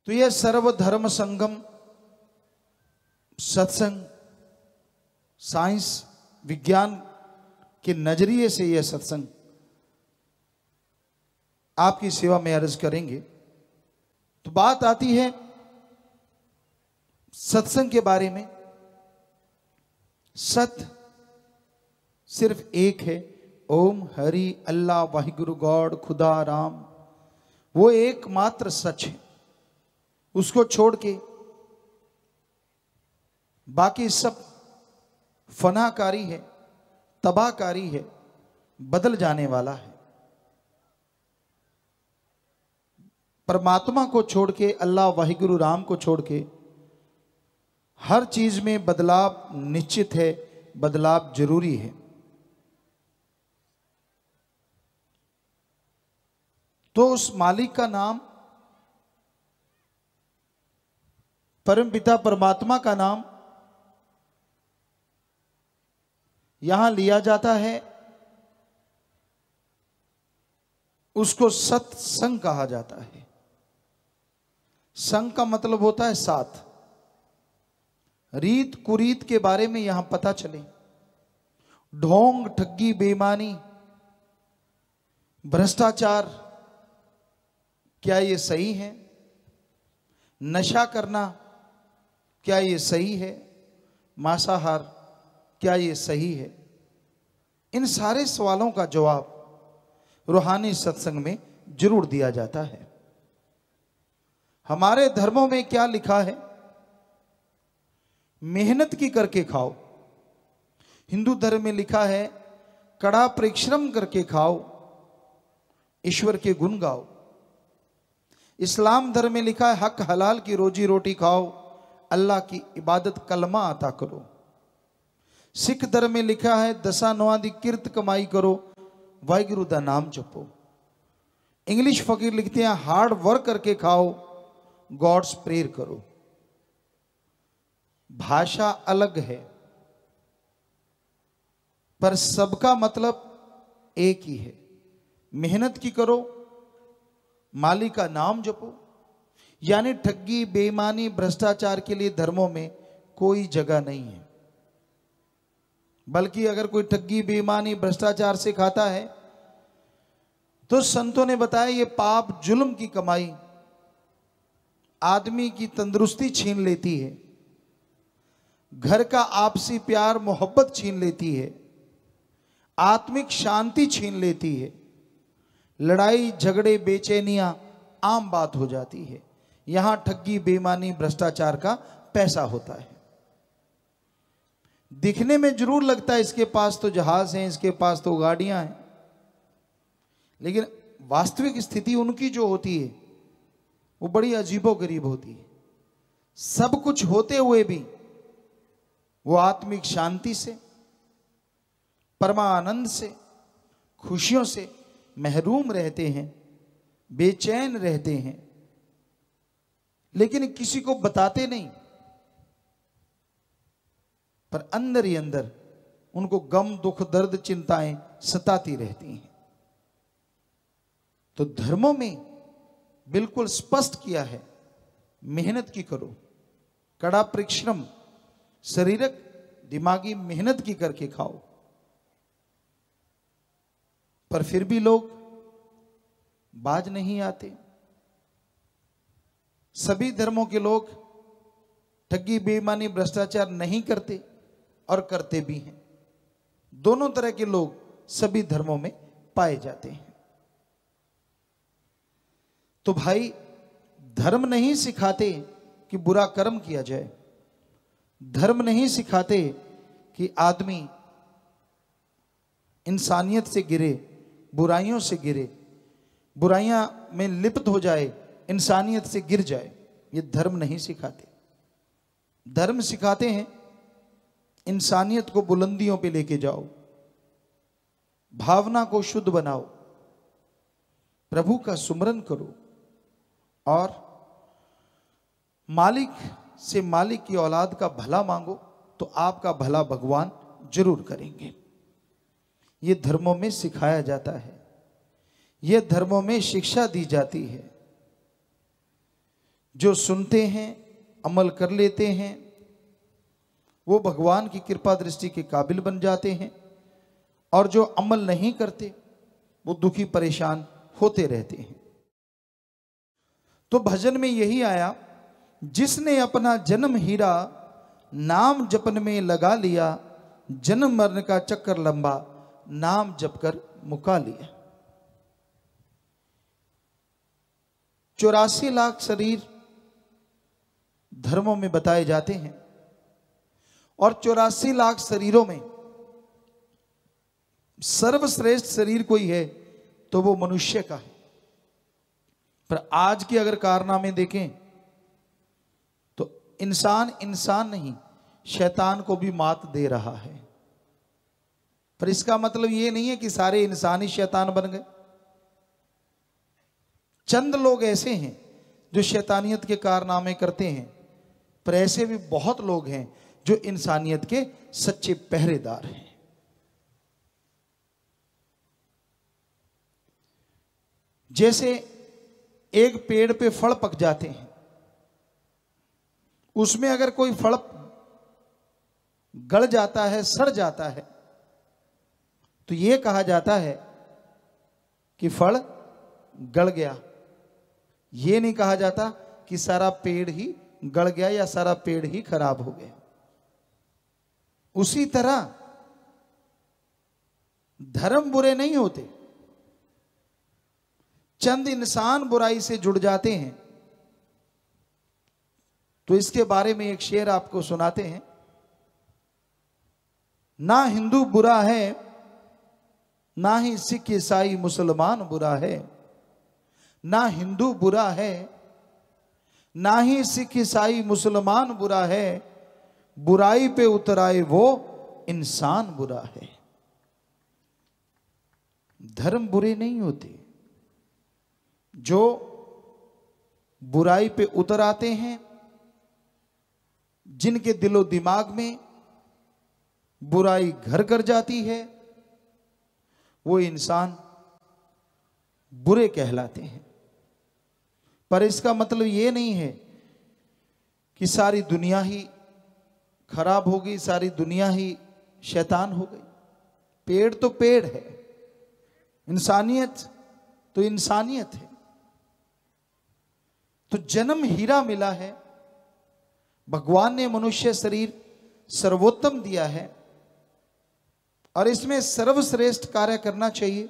तो यह सर्वधर्म संगम सत्संग साइंस विज्ञान के नजरिए से यह सत्संग आपकी सेवा में अर्ज करेंगे। तो बात आती है सत्संग के बारे में। सत्य सिर्फ एक है, ओम हरि अल्लाह वाहिगुरु गॉड खुदा राम, वो एकमात्र सच है। उसको छोड़ के बाकी सब फनाकारी है, तबाहकारी है, बदल जाने वाला है। परमात्मा को छोड़ के, अल्लाह वाहिगुरु राम को छोड़ के हर चीज में बदलाव निश्चित है, बदलाव जरूरी है। तो उस मालिक का नाम, परमपिता परमात्मा का नाम यहां लिया जाता है। उसको सत्संग कहा जाता है। संग का मतलब होता है साथ। रीत कुरीत के बारे में यहां पता चले। ढोंग ठगी बेईमानी भ्रष्टाचार क्या ये सही है? नशा करना क्या ये सही है? मांसाहार क्या ये सही है? इन सारे सवालों का जवाब रूहानी सत्संग में जरूर दिया जाता है। हमारे धर्मों में क्या लिखा है? मेहनत की करके खाओ। हिंदू धर्म में लिखा है कड़ा परिश्रम करके खाओ, ईश्वर के गुण गाओ। इस्लाम धर्म में लिखा है हक हलाल की रोजी रोटी खाओ, अल्लाह की इबादत कलमा अता करो। सिख धर्म में लिखा है दसा नौवां दी किरत कमाई करो, वाहिगुरु दा नाम जपो। इंग्लिश फकीर लिखते हैं हार्ड वर्क करके खाओ, गॉड्स प्रेयर करो। भाषा अलग है पर सबका मतलब एक ही है। मेहनत की करो, मालिक का नाम जपो। यानी ठगी बेईमानी भ्रष्टाचार के लिए धर्मों में कोई जगह नहीं है। बल्कि अगर कोई ठगी बेईमानी भ्रष्टाचार से खाता है तो संतों ने बताया ये पाप जुल्म की कमाई आदमी की तंदुरुस्ती छीन लेती है, घर का आपसी प्यार मोहब्बत छीन लेती है, आत्मिक शांति छीन लेती है, लड़ाई झगड़े बेचैनियां आम बात हो जाती है। यहां ठगी बेईमानी भ्रष्टाचार का पैसा होता है। दिखने में जरूर लगता है इसके पास तो जहाज हैं, इसके पास तो गाड़ियां हैं, लेकिन वास्तविक स्थिति उनकी जो होती है वो बड़ी अजीबोगरीब होती है। सब कुछ होते हुए भी वो आत्मिक शांति से, परमानंद से, खुशियों से महरूम रहते हैं, बेचैन रहते हैं, लेकिन किसी को बताते नहीं। पर अंदर ही अंदर उनको गम दुख दर्द चिंताएं सताती रहती हैं। तो धर्मों में बिल्कुल स्पष्ट किया है मेहनत की करो, कड़ा परिश्रम शारीरिक दिमागी मेहनत की करके खाओ। पर फिर भी लोग बाज नहीं आते। सभी धर्मों के लोग ठगी बेईमानी भ्रष्टाचार नहीं करते और करते भी हैं। दोनों तरह के लोग सभी धर्मों में पाए जाते हैं। तो भाई धर्म नहीं सिखाते कि बुरा कर्म किया जाए। धर्म नहीं सिखाते कि आदमी इंसानियत से गिरे, बुराइयों से गिरे, बुराइयां में लिप्त हो जाए, इंसानियत से गिर जाए। ये धर्म नहीं सिखाते। धर्म सिखाते हैं इंसानियत को बुलंदियों पे लेके जाओ, भावना को शुद्ध बनाओ, प्रभु का सुमरन करो और मालिक से मालिक की औलाद का भला मांगो तो आपका भला भगवान जरूर करेंगे। ये धर्मों में सिखाया जाता है, ये धर्मों में शिक्षा दी जाती है। जो सुनते हैं, अमल कर लेते हैं, वो भगवान की कृपा दृष्टि के काबिल बन जाते हैं, और जो अमल नहीं करते वो दुखी परेशान होते रहते हैं। तो भजन में यही आया, जिसने अपना जन्म हीरा नाम जपन में लगा लिया, जन्म मरण का चक्कर लंबा नाम जपकर मुका लिया। 84 लाख शरीर धर्मों में बताए जाते हैं, और 84 लाख शरीरों में सर्वश्रेष्ठ शरीर कोई है तो वो मनुष्य का है। पर आज की अगर कारनामे देखें तो इंसान इंसान नहीं, शैतान को भी मात दे रहा है। पर इसका मतलब ये नहीं है कि सारे इंसान ही शैतान बन गए। चंद लोग ऐसे हैं जो शैतानियत के कारनामे करते हैं, पर ऐसे भी बहुत लोग हैं जो इंसानियत के सच्चे पहरेदार हैं। जैसे एक पेड़ पे फल पक जाते हैं, उसमें अगर कोई फल गल जाता है, सड़ जाता है, तो यह कहा जाता है कि फल गल गया। यह नहीं कहा जाता कि सारा पेड़ ही गल गया या सारा पेड़ ही खराब हो गया। उसी तरह धर्म बुरे नहीं होते, चंद इंसान बुराई से जुड़ जाते हैं। तो इसके बारे में एक शेर आपको सुनाते हैं। ना हिंदू बुरा है, ना ही सिख ईसाई मुसलमान बुरा है। ना हिंदू बुरा है, ना ही सिख ईसाई मुसलमान बुरा है, बुराई पे उतराए वो इंसान बुरा है। धर्म बुरे नहीं होते, जो बुराई पे उतर आते हैं, जिनके दिलो दिमाग में बुराई घर कर जाती है, वो इंसान बुरे कहलाते हैं। पर इसका मतलब ये नहीं है कि सारी दुनिया ही खराब हो गई, सारी दुनिया ही शैतान हो गई। पेड़ तो पेड़ है, इंसानियत तो इंसानियत है। तो जन्म हीरा मिला है, भगवान ने मनुष्य शरीर सर्वोत्तम दिया है, और इसमें सर्वश्रेष्ठ कार्य करना चाहिए,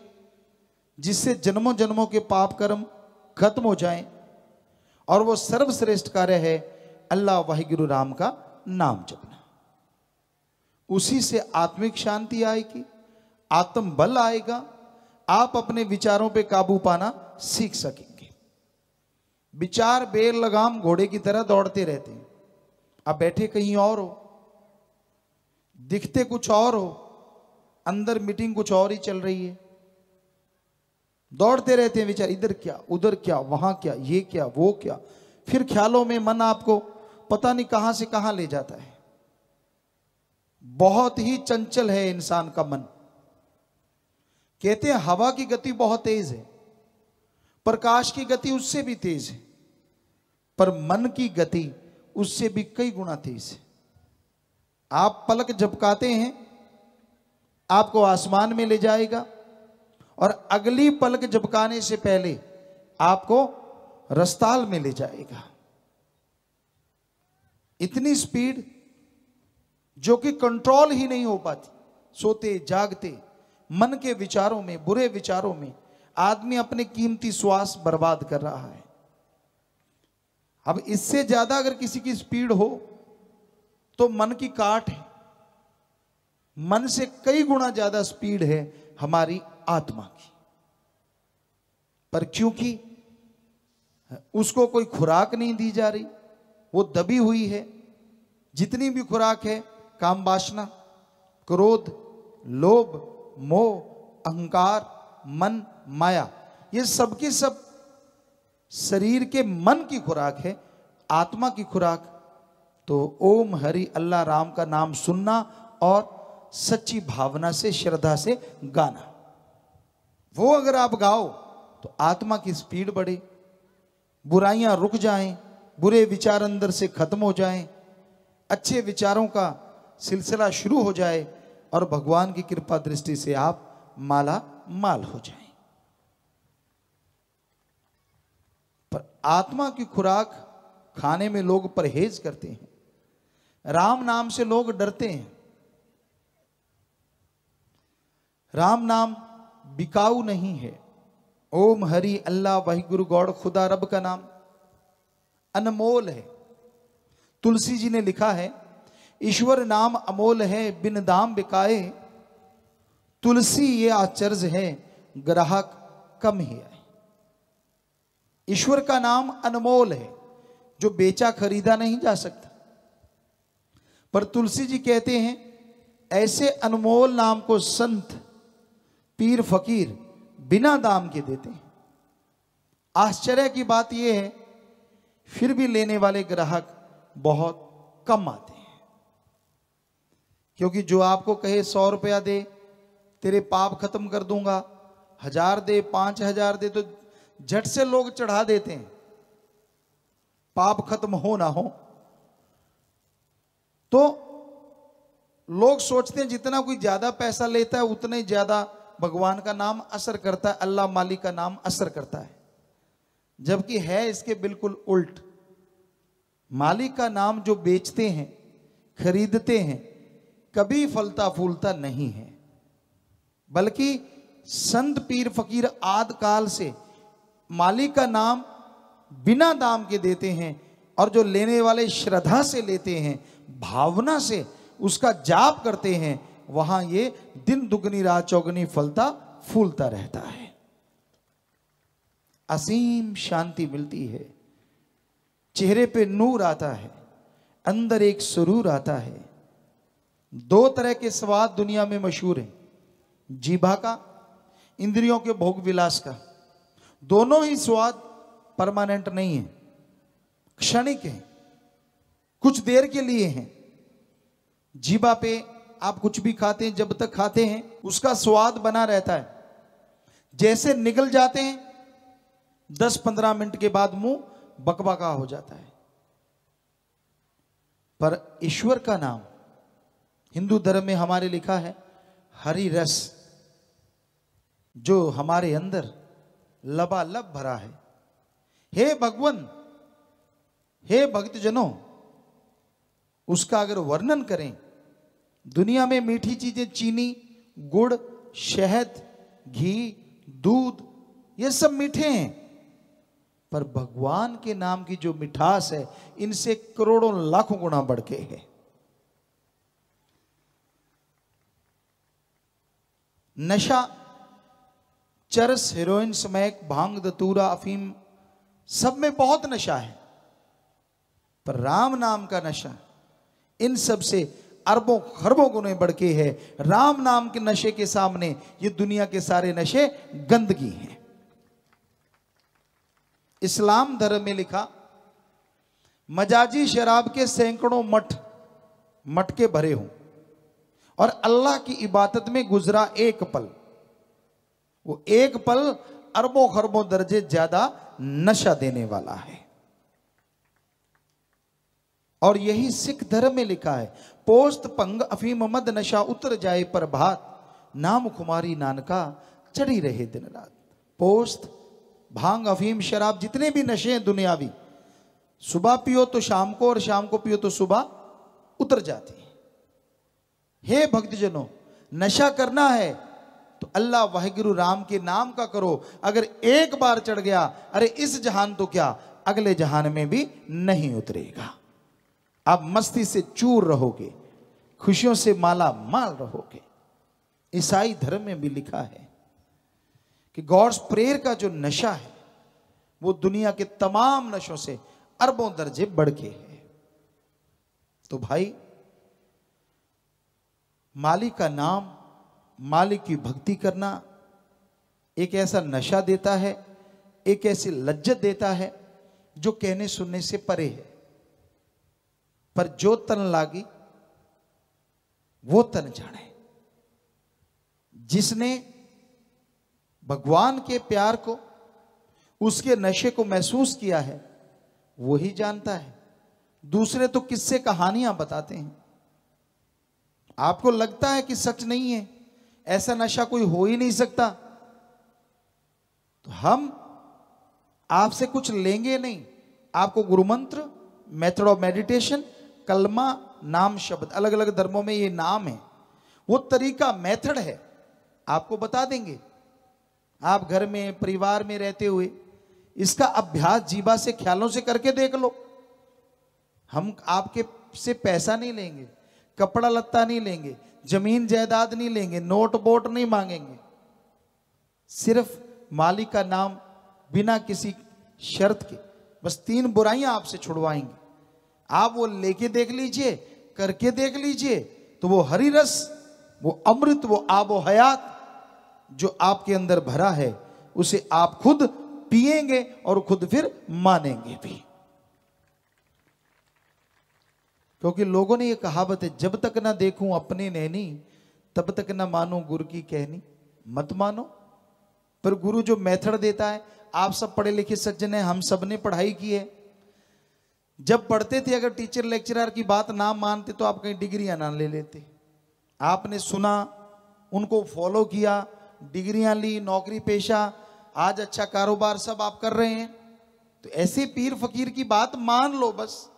जिससे जन्मों जन्मों के पाप कर्म खत्म हो जाएं। और वो सर्वश्रेष्ठ कार्य है अल्लाह वाहिगुरु राम का नाम जपना। उसी से आत्मिक शांति आएगी, आत्म बल आएगा, आप अपने विचारों पे काबू पाना सीख सकेंगे। विचार बेर लगाम घोड़े की तरह दौड़ते रहते हैं। आप बैठे कहीं और हो, दिखते कुछ और हो, अंदर मीटिंग कुछ और ही चल रही है। दौड़ते रहते हैं विचार, इधर क्या, उधर क्या, वहां क्या, ये क्या, वो क्या। फिर ख्यालों में मन आपको पता नहीं कहां से कहां ले जाता है। बहुत ही चंचल है इंसान का मन। कहते हैं हवा की गति बहुत तेज है, प्रकाश की गति उससे भी तेज है, पर मन की गति उससे भी कई गुना तेज है। आप पलक झपकाते हैं, आपको आसमान में ले जाएगा, और अगली पलक झपकाने से पहले आपको रस्ताल में ले जाएगा। इतनी स्पीड जो कि कंट्रोल ही नहीं हो पाती। सोते जागते मन के विचारों में, बुरे विचारों में आदमी अपने कीमती श्वास बर्बाद कर रहा है। अब इससे ज्यादा अगर किसी की स्पीड हो तो मन की काट है। मन से कई गुना ज्यादा स्पीड है हमारी आत्मा की। पर क्योंकि उसको कोई खुराक नहीं दी जा रही, वो दबी हुई है। जितनी भी खुराक है, काम वासना, क्रोध, लोभ, मोह, अहंकार, मन, माया, ये सब की सब शरीर के मन की खुराक है। आत्मा की खुराक तो ओम हरि अल्लाह राम का नाम सुनना और सच्ची भावना से, श्रद्धा से गाना। वो अगर आप गाओ तो आत्मा की स्पीड बढ़े, बुराइयां रुक जाएं, बुरे विचार अंदर से खत्म हो जाएं, अच्छे विचारों का सिलसिला शुरू हो जाए और भगवान की कृपा दृष्टि से आप माला माल हो जाएं। पर आत्मा की खुराक खाने में लोग परहेज करते हैं, राम नाम से लोग डरते हैं। राम नाम बिकाऊ नहीं है। ओम हरि अल्लाह वाहिगुरु गौड़ खुदा रब का नाम अनमोल है। तुलसी जी ने लिखा है, ईश्वर नाम अमोल है, बिन दाम बिकाए, तुलसी ये आचर्ज है, ग्राहक कम ही आए। ईश्वर का नाम अनमोल है, जो बेचा खरीदा नहीं जा सकता। पर तुलसी जी कहते हैं, ऐसे अनमोल नाम को संत पीर फकीर बिना दाम के देते हैं। आश्चर्य की बात यह है, फिर भी लेने वाले ग्राहक बहुत कम आते हैं। क्योंकि जो आपको कहे 100 रुपया दे तेरे पाप खत्म कर दूंगा, 1000 दे, 5000 दे, तो झट से लोग चढ़ा देते हैं, पाप खत्म हो ना हो। तो लोग सोचते हैं जितना कोई ज्यादा पैसा लेता है उतना ही ज्यादा भगवान का नाम असर करता है, अल्लाह मालिक का नाम असर करता है। जबकि है इसके बिल्कुल उल्ट। मालिक का नाम जो बेचते हैं, खरीदते हैं, कभी फलता फूलता नहीं है। बल्कि संत पीर फकीर आदि काल से मालिक का नाम बिना दाम के देते हैं, और जो लेने वाले श्रद्धा से लेते हैं, भावना से उसका जाप करते हैं, वहां ये दिन दुगनी रात चौगनी फलता फूलता रहता है। असीम शांति मिलती है, चेहरे पे नूर आता है, अंदर एक सुरूर आता है। 2 तरह के स्वाद दुनिया में मशहूर हैं, जीभा का, इंद्रियों के भोग विलास का। दोनों ही स्वाद परमानेंट नहीं है, क्षणिक है, कुछ देर के लिए हैं। जीभा पे आप कुछ भी खाते हैं, जब तक खाते हैं उसका स्वाद बना रहता है। जैसे निगल जाते हैं 10-15 मिनट के बाद मुंह बकबका हो जाता है। पर ईश्वर का नाम हिंदू धर्म में हमारे लिखा है, हरि रस, जो हमारे अंदर लबालब भरा है। हे भगवान, हे भक्तजनों, उसका अगर वर्णन करें, दुनिया में मीठी चीजें चीनी, गुड़, शहद, घी, दूध, ये सब मीठे हैं, पर भगवान के नाम की जो मिठास है इनसे करोड़ों लाखों गुना बढ़ के है। नशा, चरस, हेरोइन, स्मैक, भांग, दतूरा, अफीम, सब में बहुत नशा है, पर राम नाम का नशा इन सब से अरबों खरबों गुने बढ़ के है। राम नाम के नशे के सामने ये दुनिया के सारे नशे गंदगी हैं। इस्लाम धर्म में लिखा, मजाजी शराब के सैकड़ों मटके भरे हों, और अल्लाह की इबादत में गुजरा एक पल, वो एक पल अरबों खरबों दर्जे ज्यादा नशा देने वाला है। और यही सिख धर्म में लिखा है, पोस्त पंग अफीम मद नशा उतर जाए पर भात, नाम कुमारी नानका चढ़ी रहे दिन रात। पोस्त, भांग, अफीम, शराब, जितने भी नशे हैं दुनियावी, सुबह पियो तो शाम को, और शाम को पियो तो सुबह उतर जाती है। हे भक्तजनों, नशा करना है तो अल्लाह वाहिगुरु राम के नाम का करो। अगर एक बार चढ़ गया, अरे इस जहान तो क्या, अगले जहान में भी नहीं उतरेगा। आप मस्ती से चूर रहोगे, खुशियों से माला माल रहोगे। ईसाई धर्म में भी लिखा है कि गॉड्स प्रेयर का जो नशा है वो दुनिया के तमाम नशों से अरबों दर्जे बढ़ के है। तो भाई, मालिक का नाम, मालिक की भक्ति करना एक ऐसा नशा देता है, एक ऐसी लज्जत देता है जो कहने सुनने से परे है। पर जो तन लागी वो तन जाने। जिसने भगवान के प्यार को, उसके नशे को महसूस किया है, वही जानता है। दूसरे तो किस्से कहानियां बताते हैं। आपको लगता है कि सच नहीं है, ऐसा नशा कोई हो ही नहीं सकता, तो हम आपसे कुछ लेंगे नहीं। आपको गुरु मंत्र, मेथड ऑफ मेडिटेशन, कलमा, नाम, शब्द, अलग अलग धर्मों में ये नाम है, वो तरीका, मेथड है, आपको बता देंगे। आप घर में परिवार में रहते हुए इसका अभ्यास जीवा से, ख्यालों से करके देख लो। हम आपके से पैसा नहीं लेंगे, कपड़ा लत्ता नहीं लेंगे, जमीन जायदाद नहीं लेंगे, नोट बोट नहीं मांगेंगे। सिर्फ मालिक का नाम, बिना किसी शर्त के, बस 3 बुराइयां आपसे छुड़वाएंगे। आप वो लेके देख लीजिए, करके देख लीजिए, तो वो हरि रस, वो अमृत, वो आबो हयात जो आपके अंदर भरा है, उसे आप खुद पिएंगे और खुद फिर मानेंगे भी। क्योंकि लोगों ने ये कहावत है, जब तक ना देखूं अपने नैनी तब तक ना मानो गुरु की कहनी। मत मानो, पर गुरु जो मेथड देता है, आप सब पढ़े लिखे सज्जन हैं, हम सब ने पढ़ाई की है। जब पढ़ते थे, अगर टीचर लेक्चरर की बात ना मानते तो आप कहीं डिग्रियां ना ले लेते। आपने सुना, उनको फॉलो किया, डिग्रियां ली, नौकरी पेशा, आज अच्छा कारोबार सब आप कर रहे हैं। तो ऐसे पीर फकीर की बात मान लो, बस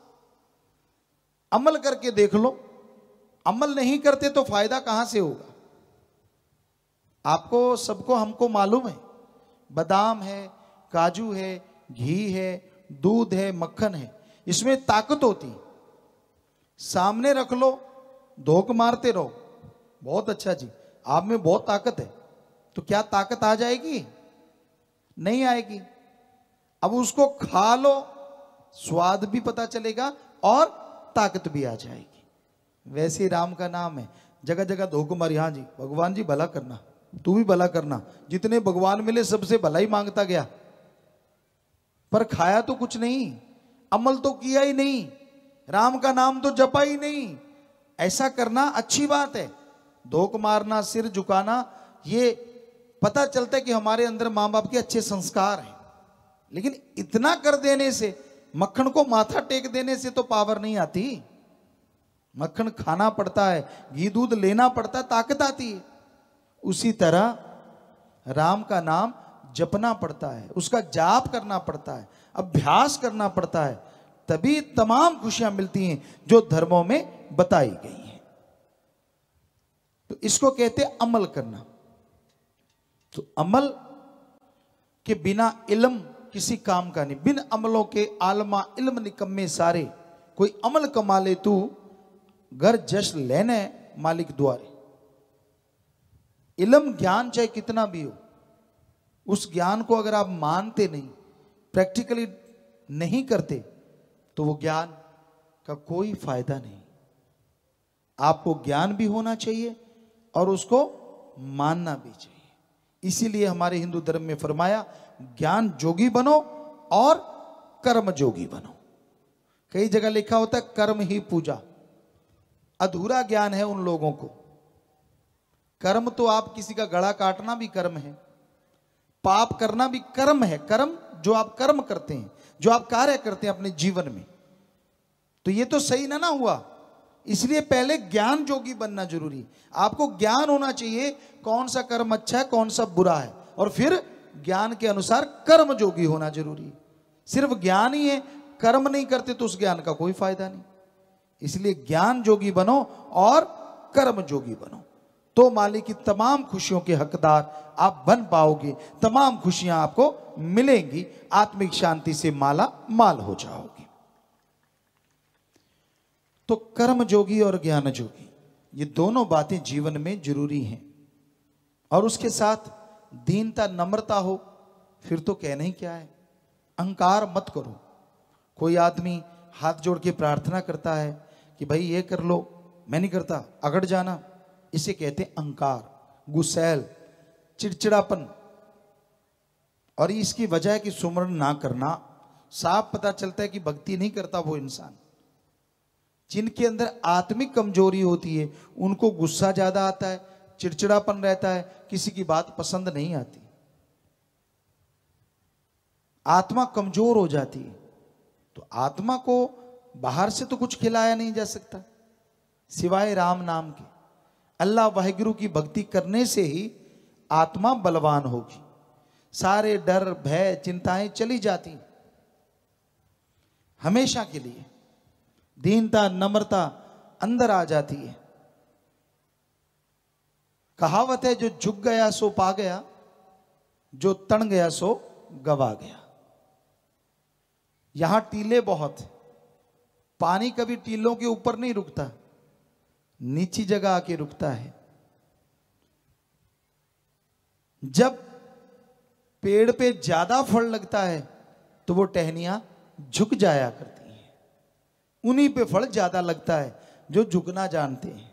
अमल करके देख लो। अमल नहीं करते तो फायदा कहां से होगा? आपको सबको, हमको मालूम है, बादाम है, काजू है, घी है, दूध है, मक्खन है, इसमें ताकत होती है। सामने रख लो, धोख मारते रहो, बहुत अच्छा जी, आप में बहुत ताकत है, तो क्या ताकत आ जाएगी? नहीं आएगी। अब उसको खा लो, स्वाद भी पता चलेगा और ताकत भी आ जाएगी। वैसे राम का नाम है, जगह जगह धोख मारी, हाँ जी भगवान जी भला करना, तू भी भला करना। जितने भगवान मिले सबसे भला ही मांगता गया, पर खाया तो कुछ नहीं, अमल तो किया ही नहीं, राम का नाम तो जपा ही नहीं। ऐसा करना अच्छी बात है, धोख मारना, सिर झुकाना, ये पता चलता है कि हमारे अंदर मां बाप के अच्छे संस्कार हैं। लेकिन इतना कर देने से, मक्खन को माथा टेक देने से तो पावर नहीं आती। मक्खन खाना पड़ता है, घी दूध लेना पड़ता है, ताकत आती है। उसी तरह राम का नाम जपना पड़ता है, उसका जाप करना पड़ता है, अभ्यास करना पड़ता है, तभी तमाम खुशियां मिलती हैं जो धर्मों में बताई गई हैं। तो इसको कहते हैं अमल करना। तो अमल के बिना इल्म किसी काम का नहीं। बिन अमलों के आलमा इल्म निकम्मे सारे, कोई अमल कमा ले तू घर जश लेने मालिक द्वारे। इल्म ज्ञान चाहे कितना भी हो, उस ज्ञान को अगर आप मानते नहीं, प्रैक्टिकली नहीं करते, तो वो ज्ञान का कोई फायदा नहीं। आपको ज्ञान भी होना चाहिए और उसको मानना भी चाहिए। इसीलिए हमारे हिंदू धर्म में फरमाया, ज्ञान जोगी बनो और कर्म जोगी बनो। कई जगह लिखा होता है कर्म ही पूजा। अधूरा ज्ञान है उन लोगों को। कर्म तो आप किसी का गला काटना भी कर्म है, पाप करना भी कर्म है। कर्म जो आप कर्म करते हैं, जो आप कार्य करते हैं अपने जीवन में, तो ये तो सही ना हुआ। इसलिए पहले ज्ञान जोगी बनना जरूरी है। आपको ज्ञान होना चाहिए कौन सा कर्म अच्छा है, कौन सा बुरा है, और फिर ज्ञान के अनुसार कर्म जोगी होना जरूरी है। सिर्फ ज्ञान ही है, कर्म नहीं करते तो उस ज्ञान का कोई फायदा नहीं। इसलिए ज्ञान जोगी बनो और कर्म जोगी बनो, तो मालिक की तमाम खुशियों के हकदार आप बन पाओगे। तमाम खुशियां आपको मिलेंगी, आत्मिक शांति से माला माल हो जाओगे। तो कर्म जोगी और ज्ञान जोगी, ये दोनों बातें जीवन में जरूरी हैं। और उसके साथ दीनता, नम्रता हो, फिर तो कहना ही क्या है। अहंकार मत करो। कोई आदमी हाथ जोड़ के प्रार्थना करता है कि भाई ये कर लो, मैं नहीं करता, अगड़ जाना, इसे कहते हैं अहंकार, गुस्सैल, चिड़चिड़ापन। और इसकी वजह है कि सुमरन ना करना। साफ पता चलता है कि भक्ति नहीं करता वो इंसान। जिनके अंदर आत्मिक कमजोरी होती है उनको गुस्सा ज्यादा आता है, चिड़चिड़ापन रहता है, किसी की बात पसंद नहीं आती, आत्मा कमजोर हो जाती है। तो आत्मा को बाहर से तो कुछ खिलाया नहीं जा सकता सिवाय राम नाम के। अल्लाह वाहिगुरु की भक्ति करने से ही आत्मा बलवान होगी, सारे डर भय चिंताएं चली जाती हमेशा के लिए, दीनता नम्रता अंदर आ जाती है। कहावत है, जो झुक गया सो पा गया, जो तन गया सो गवा गया। यहां टीले बहुत है, पानी कभी टीलों के ऊपर नहीं रुकता, नीची जगह आके रुकता है। जब पेड़ पे ज्यादा फल लगता है तो वो टहनियां झुक जाया करती हैं, उन्हीं पे फल ज्यादा लगता है जो झुकना जानते हैं।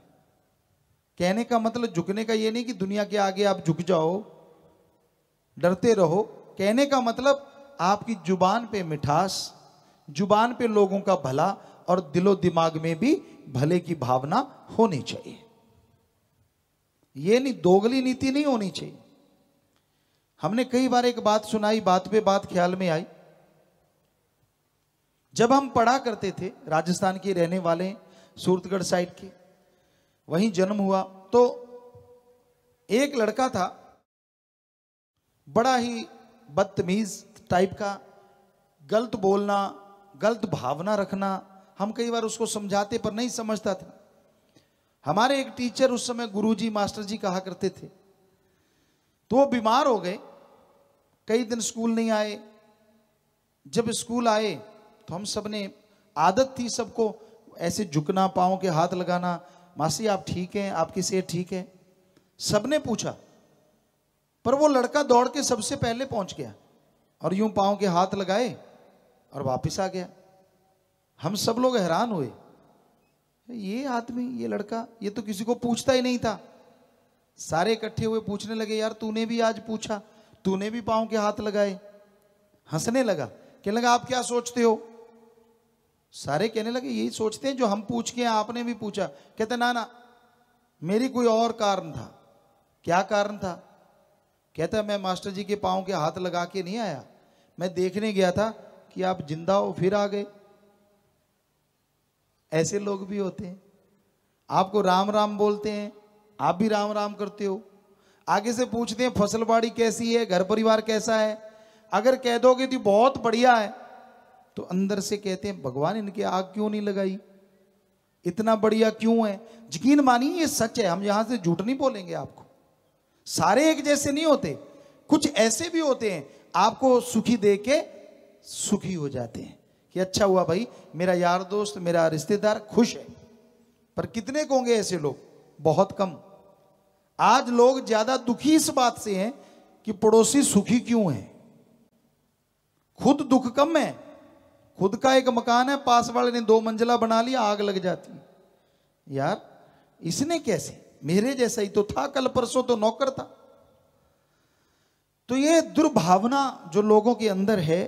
कहने का मतलब झुकने का ये नहीं कि दुनिया के आगे आप झुक जाओ डरते रहो, कहने का मतलब आपकी जुबान पे मिठास, जुबान पे लोगों का भला और दिलो दिमाग में भी भले की भावना होनी चाहिए। ये नहीं, दोगली नीति नहीं होनी चाहिए। हमने कई बार एक बात सुनाई, बात पे बात ख्याल में आई। जब हम पढ़ा करते थे, राजस्थान के रहने वाले, सूरतगढ़ साइड के, वहीं जन्म हुआ, तो एक लड़का था बड़ा ही बदतमीज टाइप का, गलत बोलना, गलत भावना रखना। हम कई बार उसको समझाते पर नहीं समझता था। हमारे एक टीचर उस समय गुरुजी मास्टर जी कहा करते थे, तो वो बीमार हो गए, कई दिन स्कूल नहीं आए। जब स्कूल आए तो हम सब ने, आदत थी सबको ऐसे झुकना, पाँव के हाथ लगाना, मासी आप ठीक हैं, आपकी सेहत ठीक है, सबने पूछा। पर वो लड़का दौड़ के सबसे पहले पहुंच गया और यूं पाँव के हाथ लगाए और वापस आ गया। हम सब लोग हैरान हुए, ये आदमी, ये लड़का, ये तो किसी को पूछता ही नहीं था। सारे इकट्ठे हुए पूछने लगे, यार तूने भी आज पूछा, तूने भी पाँव के हाथ लगाए? हंसने लगा, कहने लगा आप क्या सोचते हो? सारे कहने लगे यही सोचते हैं जो हम पूछ के आपने भी पूछा। कहते ना ना, मेरी कोई और कारण था। क्या कारण था? कहता मैं मास्टर जी के पाँव के हाथ लगा के नहीं आया, मैं देखने गया था कि आप जिंदा हो, फिर आ गए। ऐसे लोग भी होते हैं, आपको राम राम बोलते हैं, आप भी राम राम करते हो। आगे से पूछते हैं फसल बाड़ी कैसी है, घर परिवार कैसा है। अगर कह दोगे तो बहुत बढ़िया है, तो अंदर से कहते हैं भगवान इनके आग क्यों नहीं लगाई, इतना बढ़िया क्यों है। यकीन मानिए ये सच है, हम यहां से झूठ नहीं बोलेंगे आपको। सारे एक जैसे नहीं होते, कुछ ऐसे भी होते हैं आपको सुखी देख के सुखी हो जाते हैं कि अच्छा हुआ भाई, मेरा यार दोस्त, मेरा रिश्तेदार खुश है। पर कितने को होंगे ऐसे लोग? बहुत कम। आज लोग ज्यादा दुखी इस बात से हैं कि पड़ोसी सुखी क्यों है, खुद दुख कम है। खुद का एक मकान है, पास वाले ने 2 मंजिला बना लिया, आग लग जाती है। यार इसने कैसे, मेरे जैसा ही तो था, कल परसों तो नौकर था। तो ये दुर्भावना जो लोगों के अंदर है,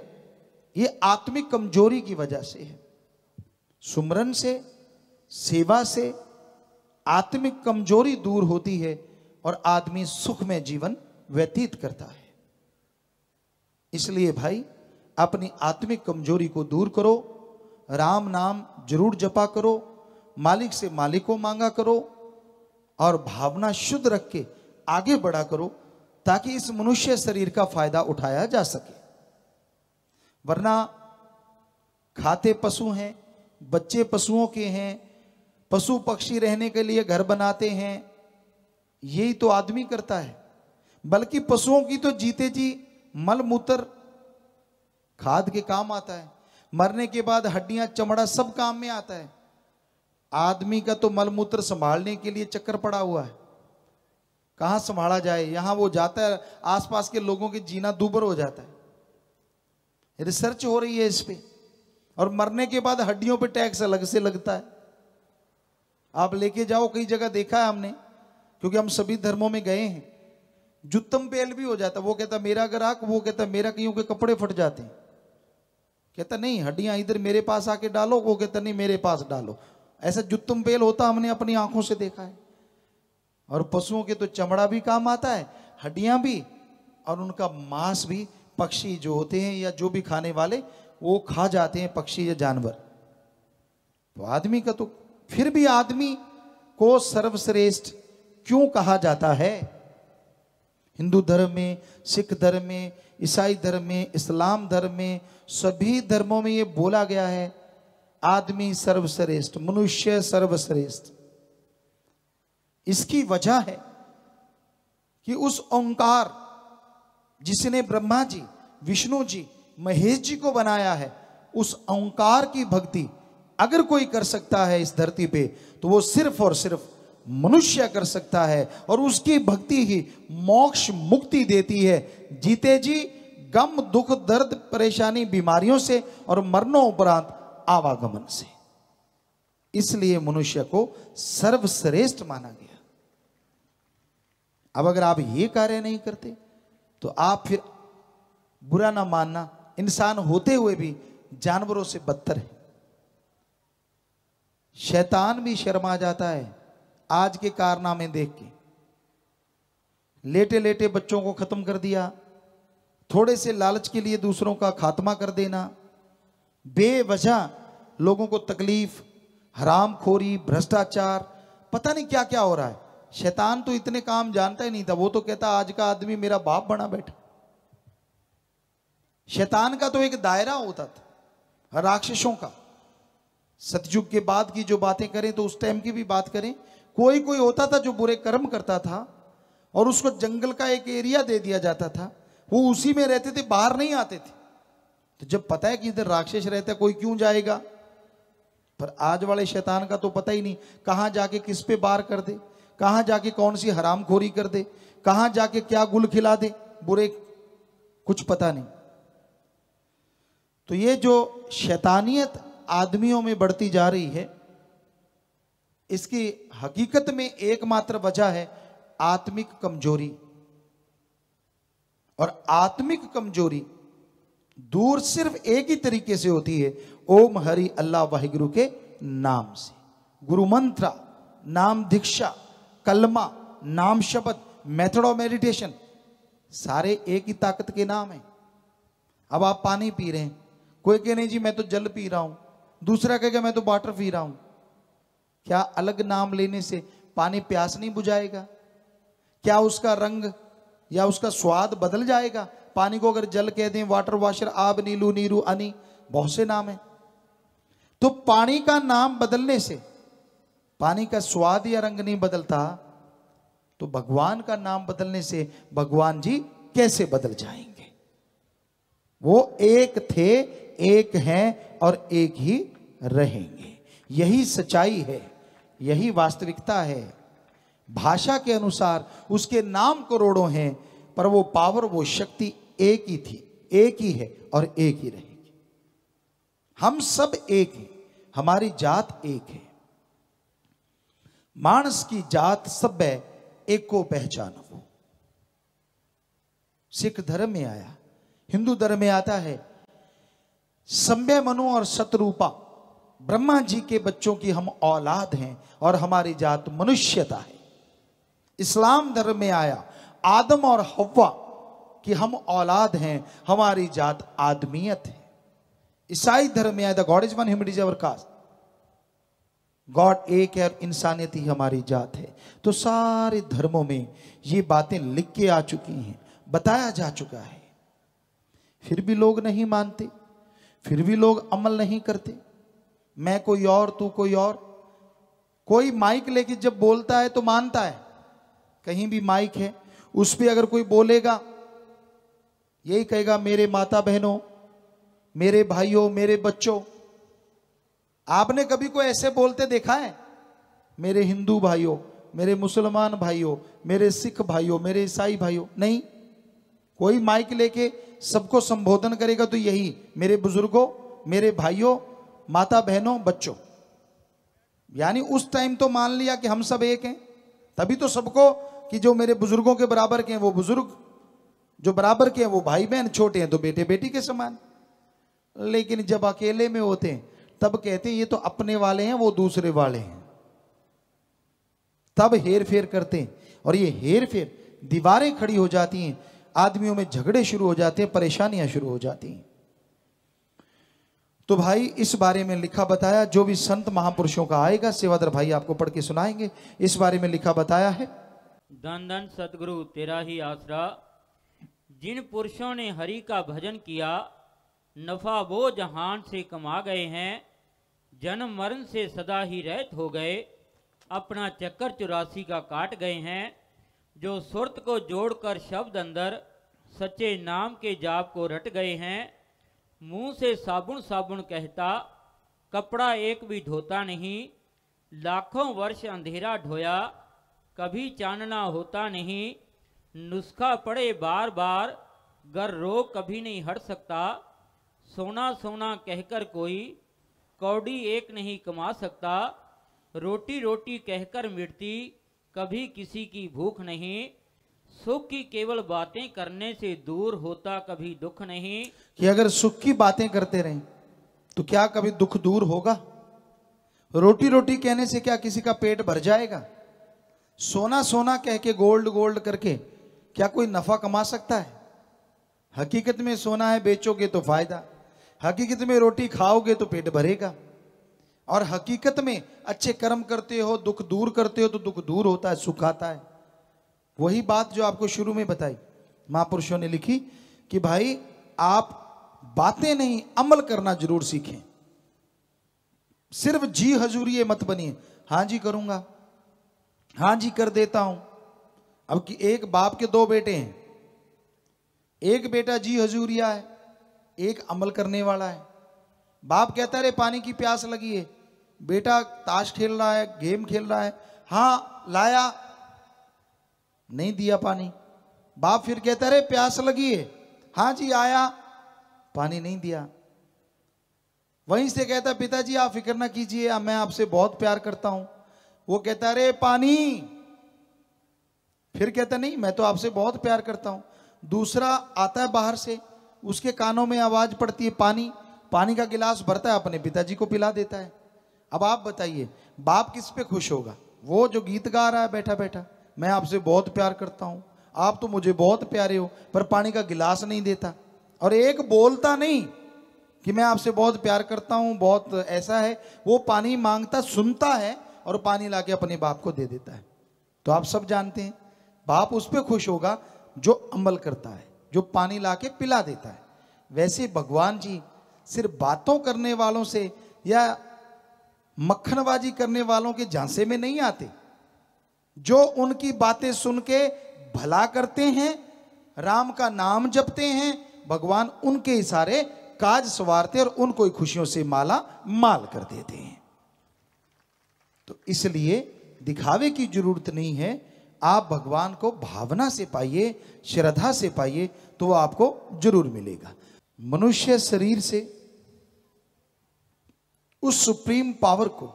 ये आत्मिक कमजोरी की वजह से है। सुमरन से, सेवा से आत्मिक कमजोरी दूर होती है और आदमी सुख में जीवन व्यतीत करता है। इसलिए भाई अपनी आत्मिक कमजोरी को दूर करो, राम नाम जरूर जपा करो, मालिक से मालिक को मांगा करो और भावना शुद्ध रख के आगे बढ़ा करो, ताकि इस मनुष्य शरीर का फायदा उठाया जा सके। वरना खाते पशु हैं, बच्चे पशुओं के हैं, पशु पक्षी रहने के लिए घर बनाते हैं, यही तो आदमी करता है। बल्कि पशुओं की तो जीते जी मल मूत्र खाद के काम आता है, मरने के बाद हड्डियां चमड़ा सब काम में आता है। आदमी का तो मल मूत्र संभालने के लिए चक्कर पड़ा हुआ है, कहां संभाला जाए, यहां वो जाता है, आसपास के लोगों के जीना दूभर हो जाता है। रिसर्च हो रही है इस पे, और मरने के बाद हड्डियों पे टैक्स अलग से लगता है। आप लेके जाओ, कई जगह देखा है हमने, क्योंकि हम सभी धर्मों में गए हैं। जुत्तम पेल भी हो जाता, वो कहता मेरा ग्राहक, वो कहता मेरा, कईयों के कपड़े फट जाते हैं। कहता नहीं हड्डियां इधर मेरे पास आके डालो, वो कहता नहीं मेरे पास डालो। ऐसा जुत्तम पेल होता हमने अपनी आंखों से देखा है। और पशुओं के तो चमड़ा भी काम आता है, हड्डियां भी, और उनका मांस भी। पक्षी जो होते हैं या जो भी खाने वाले, वो खा जाते हैं पक्षी या जानवर। तो आदमी का तो फिर भी आदमी को सर्वश्रेष्ठ क्यों कहा जाता है? हिंदू धर्म में, सिख धर्म में, ईसाई धर्म में, इस्लाम धर्म में, सभी धर्मों में ये बोला गया है आदमी सर्वश्रेष्ठ, मनुष्य सर्वश्रेष्ठ। इसकी वजह है कि उस ओंकार जिसने ब्रह्मा जी, विष्णु जी, महेश जी को बनाया है, उस ओंकार की भक्ति अगर कोई कर सकता है इस धरती पे तो वो सिर्फ और सिर्फ मनुष्य कर सकता है। और उसकी भक्ति ही मोक्ष मुक्ति देती है, जीते जी गम दुख दर्द परेशानी बीमारियों से और मरणोपरांत आवागमन से। इसलिए मनुष्य को सर्वश्रेष्ठ माना गया। अब अगर आप ये कार्य नहीं करते तो आप फिर बुरा ना मानना, इंसान होते हुए भी जानवरों से बदतर है। शैतान भी शर्मा जाता है आज के कारनामे देख के। लेटे लेटे बच्चों को खत्म कर दिया, थोड़े से लालच के लिए दूसरों का खात्मा कर देना, बेवजह लोगों को तकलीफ, हरामखोरी, भ्रष्टाचार, पता नहीं क्या क्या हो रहा है। शैतान तो इतने काम जानता ही नहीं था, वो तो कहता आज का आदमी मेरा बाप बना बैठा। शैतान का तो एक दायरा होता था राक्षसों का। सतयुग के बाद की जो बातें करें तो उस टाइम की भी बात करें, कोई कोई होता था जो बुरे कर्म करता था और उसको जंगल का एक एरिया दे दिया जाता था, वो उसी में रहते थे, बाहर नहीं आते थे। तो जब पता है कि इधर राक्षस रहता है, कोई क्यों जाएगा। पर आज वाले शैतान का तो पता ही नहीं कहां जाके किस पे वार कर दे, कहां जाके कौन सी हरामखोरी कर दे, कहां जाके क्या गुल खिला दे बुरे, कुछ पता नहीं। तो ये जो शैतानियत आदमियों में बढ़ती जा रही है, इसकी हकीकत में एकमात्र वजह है आत्मिक कमजोरी। और आत्मिक कमजोरी दूर सिर्फ एक ही तरीके से होती है, ओम हरि अल्लाह वाहिगुरु के नाम से। गुरु मंत्र, नाम दीक्षा, कलमा, नाम शब्द, मेथड ऑफ मेडिटेशन, सारे एक ही ताकत के नाम है। अब आप पानी पी रहे हैं, कोई कहे नहीं जी मैं तो जल पी रहा हूं, दूसरा कहेगा मैं तो वाटर पी रहा हूं। क्या अलग नाम लेने से पानी प्यास नहीं बुझाएगा? क्या उसका रंग या उसका स्वाद बदल जाएगा? पानी को अगर जल कह दें, वाटर, वाशर, आब, नीलू, नीरू, अनी, बहुत से नाम है। तो पानी का नाम बदलने से पानी का स्वाद या रंग नहीं बदलता, तो भगवान का नाम बदलने से भगवान जी कैसे बदल जाएंगे? वो एक थे, एक हैं और एक ही रहेंगे। यही सच्चाई है, यही वास्तविकता है। भाषा के अनुसार उसके नाम करोड़ों हैं, पर वो पावर, वो शक्ति एक ही थी, एक ही है और एक ही रहेगी। हम सब एक हैं, हमारी जात एक है। मानस की जात सब है, एक को पहचान वो। सिख धर्म में आया, हिंदू धर्म में आता है संभय मनु और सतरूपा, ब्रह्मा जी के बच्चों की हम औलाद हैं और हमारी जात मनुष्यता है। इस्लाम धर्म में आया आदम और हव्वा कि हम औलाद हैं, हमारी जात आदमियत है। ईसाई धर्म में आया the God is one, humanity is our caste, God एक है और इंसानियत ही हमारी जात है। तो सारे धर्मों में ये बातें लिख के आ चुकी हैं, बताया जा चुका है। फिर भी लोग नहीं मानते, फिर भी लोग अमल नहीं करते। मैं कोई और, तू कोई और। कोई माइक लेके जब बोलता है तो मानता है, कहीं भी माइक है उस पे अगर कोई बोलेगा यही कहेगा मेरे माता बहनों, मेरे भाइयों, मेरे बच्चों। आपने कभी कोई ऐसे बोलते देखा है? मेरे हिंदू भाइयों, मेरे मुसलमान भाइयों, मेरे सिख भाइयों, मेरे ईसाई भाइयों, नहीं। कोई माइक लेके सबको संबोधन करेगा तो यही मेरे बुजुर्गों, मेरे भाइयों, माता बहनों, बच्चों। यानी उस टाइम तो मान लिया कि हम सब एक हैं, तभी तो सबको कि जो मेरे बुजुर्गों के बराबर के हैं वो बुजुर्ग, जो बराबर के हैं वो भाई बहन, छोटे हैं तो बेटे बेटी के समान। लेकिन जब अकेले में होते हैं तब कहते हैं ये तो अपने वाले हैं, वो दूसरे वाले हैं। तब हेर फेर करते हैं और ये हेर फेर दीवारें खड़ी हो जाती हैं, आदमियों में झगड़े शुरू हो जाते हैं, परेशानियां शुरू हो जाती हैं। तो भाई इस बारे में लिखा बताया, जो भी संत महापुरुषों का आएगा सेवादार भाई आपको पढ़ के सुनाएंगे। इस बारे में लिखा बताया है। धन धन सतगुरु तेरा ही आसरा, जिन पुरुषों ने हरि का भजन किया, नफा वो जहान से कमा गए हैं, जन्म मरण से सदा ही रहित हो गए, अपना चक्कर 84 का काट गए हैं। जो सुरत को जोड़कर शब्द अंदर सच्चे नाम के जाप को रट गए हैं, मुंह से साबुन साबुन कहता कपड़ा एक भी धोता नहीं, लाखों वर्ष अंधेरा ढोया कभी चानना होता नहीं, नुस्खा पड़े बार बार गर रोग कभी नहीं हट सकता, सोना सोना कहकर कोई कौड़ी एक नहीं कमा सकता, रोटी रोटी कहकर मिटती कभी किसी की भूख नहीं, सुख की केवल बातें करने से दूर होता कभी दुख नहीं। कि अगर सुख की बातें करते रहें तो क्या कभी दुख दूर होगा? रोटी रोटी कहने से क्या किसी का पेट भर जाएगा? सोना सोना कह के गोल्ड गोल्ड करके क्या कोई नफा कमा सकता है? हकीकत में सोना है बेचोगे तो फायदा, हकीकत में रोटी खाओगे तो पेट भरेगा, और हकीकत में अच्छे कर्म करते हो दुख दूर करते हो तो दुख दूर होता है, सुख आता है। वही बात जो आपको शुरू में बताई महापुरुषों ने लिखी कि भाई आप बातें नहीं अमल करना जरूर सीखें। सिर्फ जी हजूरी मत बनिए, हाँ जी करूंगा, हाँ जी कर देता हूं। अब कि एक बाप के दो बेटे हैं, एक बेटा जी हजूरिया है, एक अमल करने वाला है। बाप कहता है रे पानी की प्यास लगी है, बेटा ताश खेल रहा है, गेम खेल रहा है, हाँ लाया, नहीं दिया पानी। बाप फिर कहता है रे प्यास लगी है, हाँ जी आया, पानी नहीं दिया। वहीं से कहता पिताजी आप फिक्र ना कीजिए, मैं आपसे बहुत प्यार करता हूं। वो कहता है रे पानी, फिर कहता नहीं मैं तो आपसे बहुत प्यार करता हूं। दूसरा आता है बाहर से, उसके कानों में आवाज पड़ती है पानी, पानी का गिलास भरता है अपने पिताजी को पिला देता है। अब आप बताइए बाप किस पे खुश होगा? वो जो गीत गा रहा है बैठा बैठा, मैं आपसे बहुत प्यार करता हूं, आप तो मुझे बहुत प्यारे हो, पर पानी का गिलास नहीं देता। और एक बोलता नहीं कि मैं आपसे बहुत प्यार करता हूं, बहुत ऐसा है, वो पानी मांगता सुनता है और पानी लाके अपने बाप को दे देता है। तो आप सब जानते हैं बाप उस पर खुश होगा जो अमल करता है, जो पानी लाके पिला देता है। वैसे भगवान जी सिर्फ बातों करने वालों से या मक्खनबाजी करने वालों के झांसे में नहीं आते। जो उनकी बातें सुन के भला करते हैं, राम का नाम जपते हैं, भगवान उनके इशारे काज सवारते और उनको खुशियों से माला माल कर देते हैं। तो इसलिए दिखावे की जरूरत नहीं है, आप भगवान को भावना से पाइए, श्रद्धा से पाइए, तो वो आपको जरूर मिलेगा। मनुष्य शरीर से उस सुप्रीम पावर को,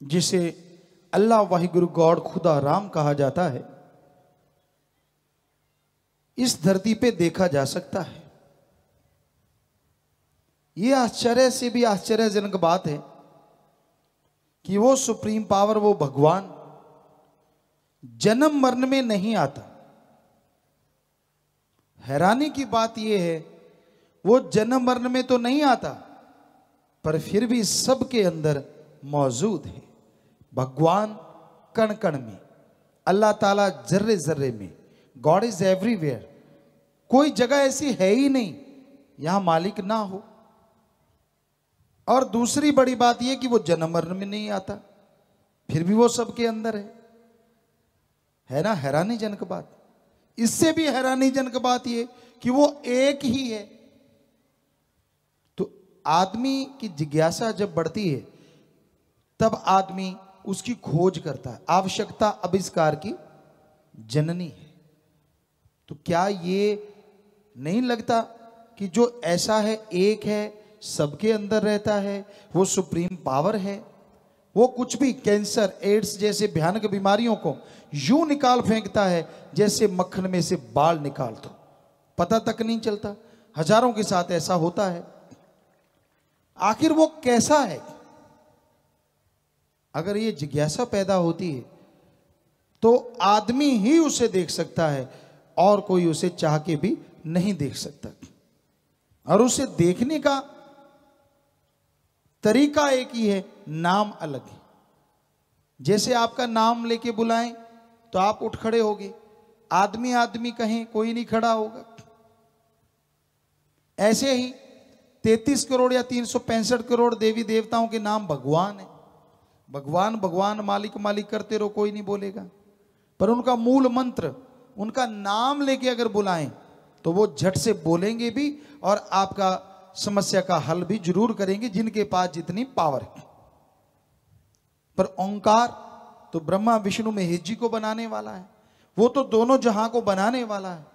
जिसे अल्लाह वाहिगुरु गॉड खुदा राम कहा जाता है, इस धरती पे देखा जा सकता है। यह आश्चर्य से भी आश्चर्यजनक बात है कि वो सुप्रीम पावर, वो भगवान जन्म मरण में नहीं आता। हैरानी की बात यह है वो जन्म मरण में तो नहीं आता, पर फिर भी सबके अंदर मौजूद है। भगवान कण कण में, अल्लाह ताला जर्रे जर्रे में, गॉड इज एवरीवेयर। कोई जगह ऐसी है ही नहीं यहां मालिक ना हो। और दूसरी बड़ी बात यह कि वो जन्म मरण में नहीं आता, फिर भी वो सबके अंदर है ना। हैरानीजनक बात। इससे भी हैरानीजनक बात यह कि वो एक ही है। तो आदमी की जिज्ञासा जब बढ़ती है तब आदमी उसकी खोज करता है। आवश्यकता आविष्कार की जननी है। तो क्या ये नहीं लगता कि जो ऐसा है, एक है, सबके अंदर रहता है, वो सुप्रीम पावर है। वो कुछ भी कैंसर, एड्स जैसे भयानक बीमारियों को यूं निकाल फेंकता है जैसे मक्खन में से बाल निकाल दो, पता तक नहीं चलता। हजारों के साथ ऐसा होता है। आखिर वो कैसा है? अगर ये जिज्ञासा पैदा होती है तो आदमी ही उसे देख सकता है और कोई उसे चाह के भी नहीं देख सकता। और उसे देखने का तरीका एक ही है, नाम अलग है। जैसे आपका नाम लेके बुलाएं तो आप उठ खड़े होगे, आदमी आदमी कहें कोई नहीं खड़ा होगा। ऐसे ही 33 करोड़ या 365 करोड़ देवी देवताओं के नाम भगवान है। भगवान भगवान मालिक मालिक करते रहो, कोई नहीं बोलेगा। पर उनका मूल मंत्र, उनका नाम लेके अगर बुलाएं तो वो झट से बोलेंगे भी और आपका समस्या का हल भी जरूर करेंगे, जिनके पास जितनी पावर है। पर ओंकार तो ब्रह्मा विष्णु महेश जी को बनाने वाला है, वो तो दोनों जहां को बनाने वाला है।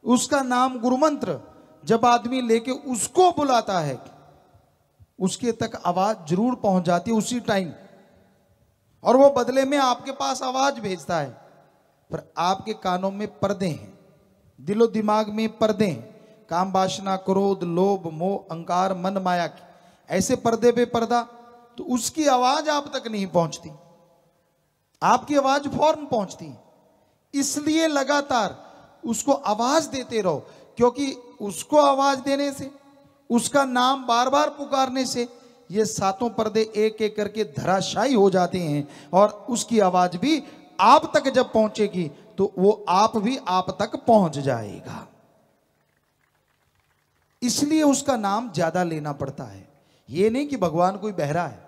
उसका नाम गुरु मंत्र जब आदमी लेके उसको बुलाता है, उसके तक आवाज जरूर पहुंच जाती है उसी टाइम, और वो बदले में आपके पास आवाज भेजता है। पर आपके कानों में पर्दे हैं, दिलो दिमाग में पर्दे हैं, काम वासना क्रोध लोभ मोह अहंकार मन माया की, ऐसे पर्दे पे पर्दा, तो उसकी आवाज आप तक नहीं पहुंचती। आपकी आवाज फौरन पहुंचती है। इसलिए लगातार उसको आवाज देते रहो, क्योंकि उसको आवाज देने से, उसका नाम बार बार पुकारने से ये सातों पर्दे एक एक करके धराशायी हो जाते हैं, और उसकी आवाज भी आप तक जब पहुंचेगी तो वो आप भी आप तक पहुंच जाएगा। इसलिए उसका नाम ज्यादा लेना पड़ता है। ये नहीं कि भगवान कोई बहरा है,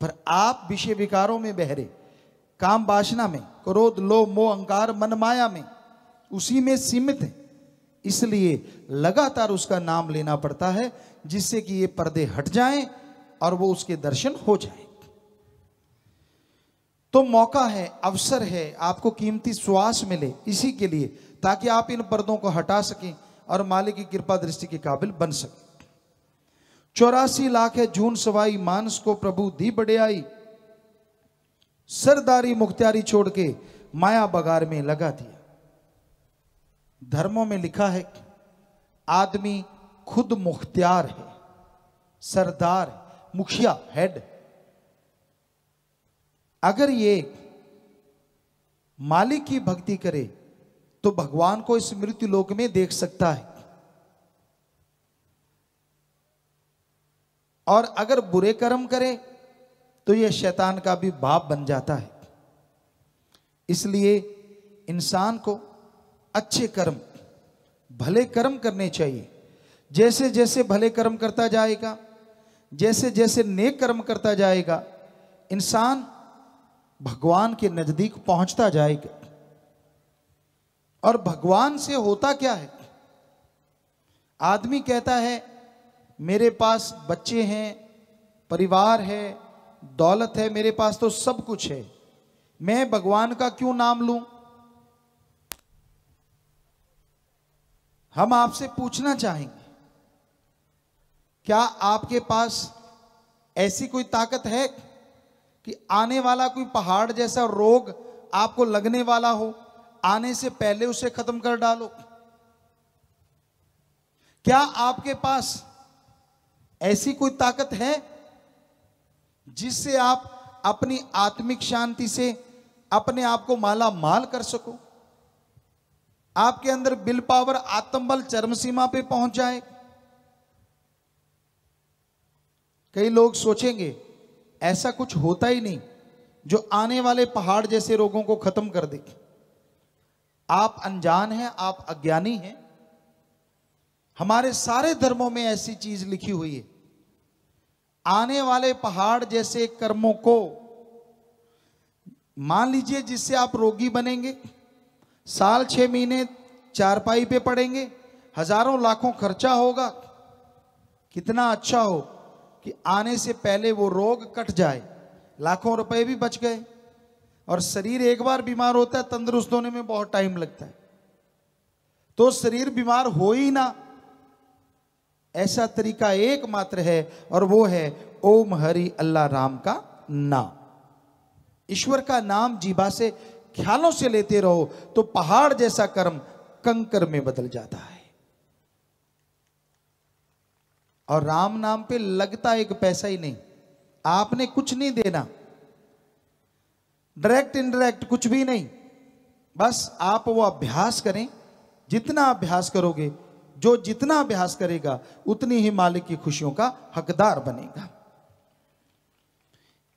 पर आप विषय विकारों में बहरे, काम वासना में, क्रोध लोभ मोह अहंकार मन माया में, उसी में सीमित है। इसलिए लगातार उसका नाम लेना पड़ता है, जिससे कि ये पर्दे हट जाएं और वो उसके दर्शन हो जाएं। तो मौका है, अवसर है, आपको कीमती श्वास मिले इसी के लिए, ताकि आप इन पर्दों को हटा सकें और मालिक की कृपा दृष्टि के काबिल बन सके। 84 लाख है जून सवाई, मानस को प्रभु दी बड़ियाई, सरदारी मुख्तियारी छोड़ के माया बगार में लगा दिया। धर्मों में लिखा है आदमी खुद मुख्तियार है, सरदार, मुखिया, हेड। अगर ये मालिक की भक्ति करे तो भगवान को इस मृत्यु लोक में देख सकता है, और अगर बुरे कर्म करे तो यह शैतान का भी बाप बन जाता है। इसलिए इंसान को अच्छे कर्म, भले कर्म करने चाहिए। जैसे जैसे भले कर्म करता जाएगा, जैसे जैसे नेक कर्म करता जाएगा, इंसान भगवान के नजदीक पहुंचता जाएगा। और भगवान से होता क्या है? आदमी कहता है मेरे पास बच्चे हैं, परिवार है, दौलत है, मेरे पास तो सब कुछ है, मैं भगवान का क्यों नाम लूं? हम आपसे पूछना चाहेंगे, क्या आपके पास ऐसी कोई ताकत है कि आने वाला कोई पहाड़ जैसा रोग आपको लगने वाला हो, आने से पहले उसे खत्म कर डालो? क्या आपके पास ऐसी कोई ताकत है जिससे आप अपनी आत्मिक शांति से अपने आप को माला माल कर सको? आपके अंदर विल पावर, आत्मबल चरम सीमा पे पहुंच जाए? कई लोग सोचेंगे ऐसा कुछ होता ही नहीं जो आने वाले पहाड़ जैसे रोगों को खत्म कर दे। आप अनजान हैं, आप अज्ञानी हैं। हमारे सारे धर्मों में ऐसी चीज लिखी हुई है। आने वाले पहाड़ जैसे कर्मों को, मान लीजिए जिससे आप रोगी बनेंगे, साल 6 महीने चारपाई पे पड़ेंगे, हजारों लाखों खर्चा होगा, कितना अच्छा हो कि आने से पहले वो रोग कट जाए, लाखों रुपए भी बच गए। और शरीर एक बार बीमार होता है, तंदुरुस्त होने में बहुत टाइम लगता है। तो शरीर बीमार हो ही ना, ऐसा तरीका एकमात्र है, और वो है ओम हरि अल्लाह राम का नाम। ईश्वर का नाम जीभा से ख्यालों से लेते रहो तो पहाड़ जैसा कर्म कंकर में बदल जाता है। और राम नाम पे लगता एक पैसा ही नहीं, आपने कुछ नहीं देना, डायरेक्ट इनडायरेक्ट कुछ भी नहीं, बस आप वो अभ्यास करें। जितना अभ्यास करोगे, जो जितना अभ्यास करेगा उतनी ही मालिक की खुशियों का हकदार बनेगा।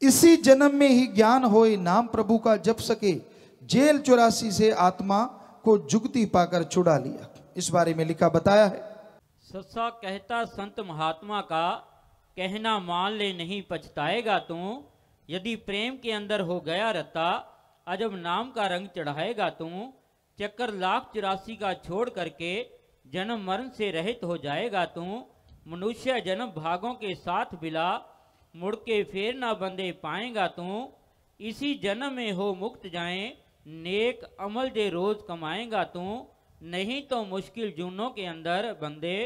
इसी जन्म में ही ज्ञान होए, नाम प्रभु का जप सके, जेल 84 से आत्मा को जुगती पाकर छुड़ा लिया। इस बारे में लिखा बताया है। सस्सा कहता संत महात्मा का, कहना मान ले नहीं पछताएगा तू, यदि प्रेम के अंदर हो गया रता, अजब नाम का रंग चढ़ाएगा तू, चक्कर 1,84 का छोड़ करके जन्म मरण से रहित हो जाएगा तू, मनुष्य जन्म भागों के साथ बिला, मुड़ के फेर ना बंदे पाएगा तू, इसी जन्म में हो मुक्त जाए, नेक अमल जे रोज कमाएगा तू, नहीं तो मुश्किल जूनों के अंदर बंदे,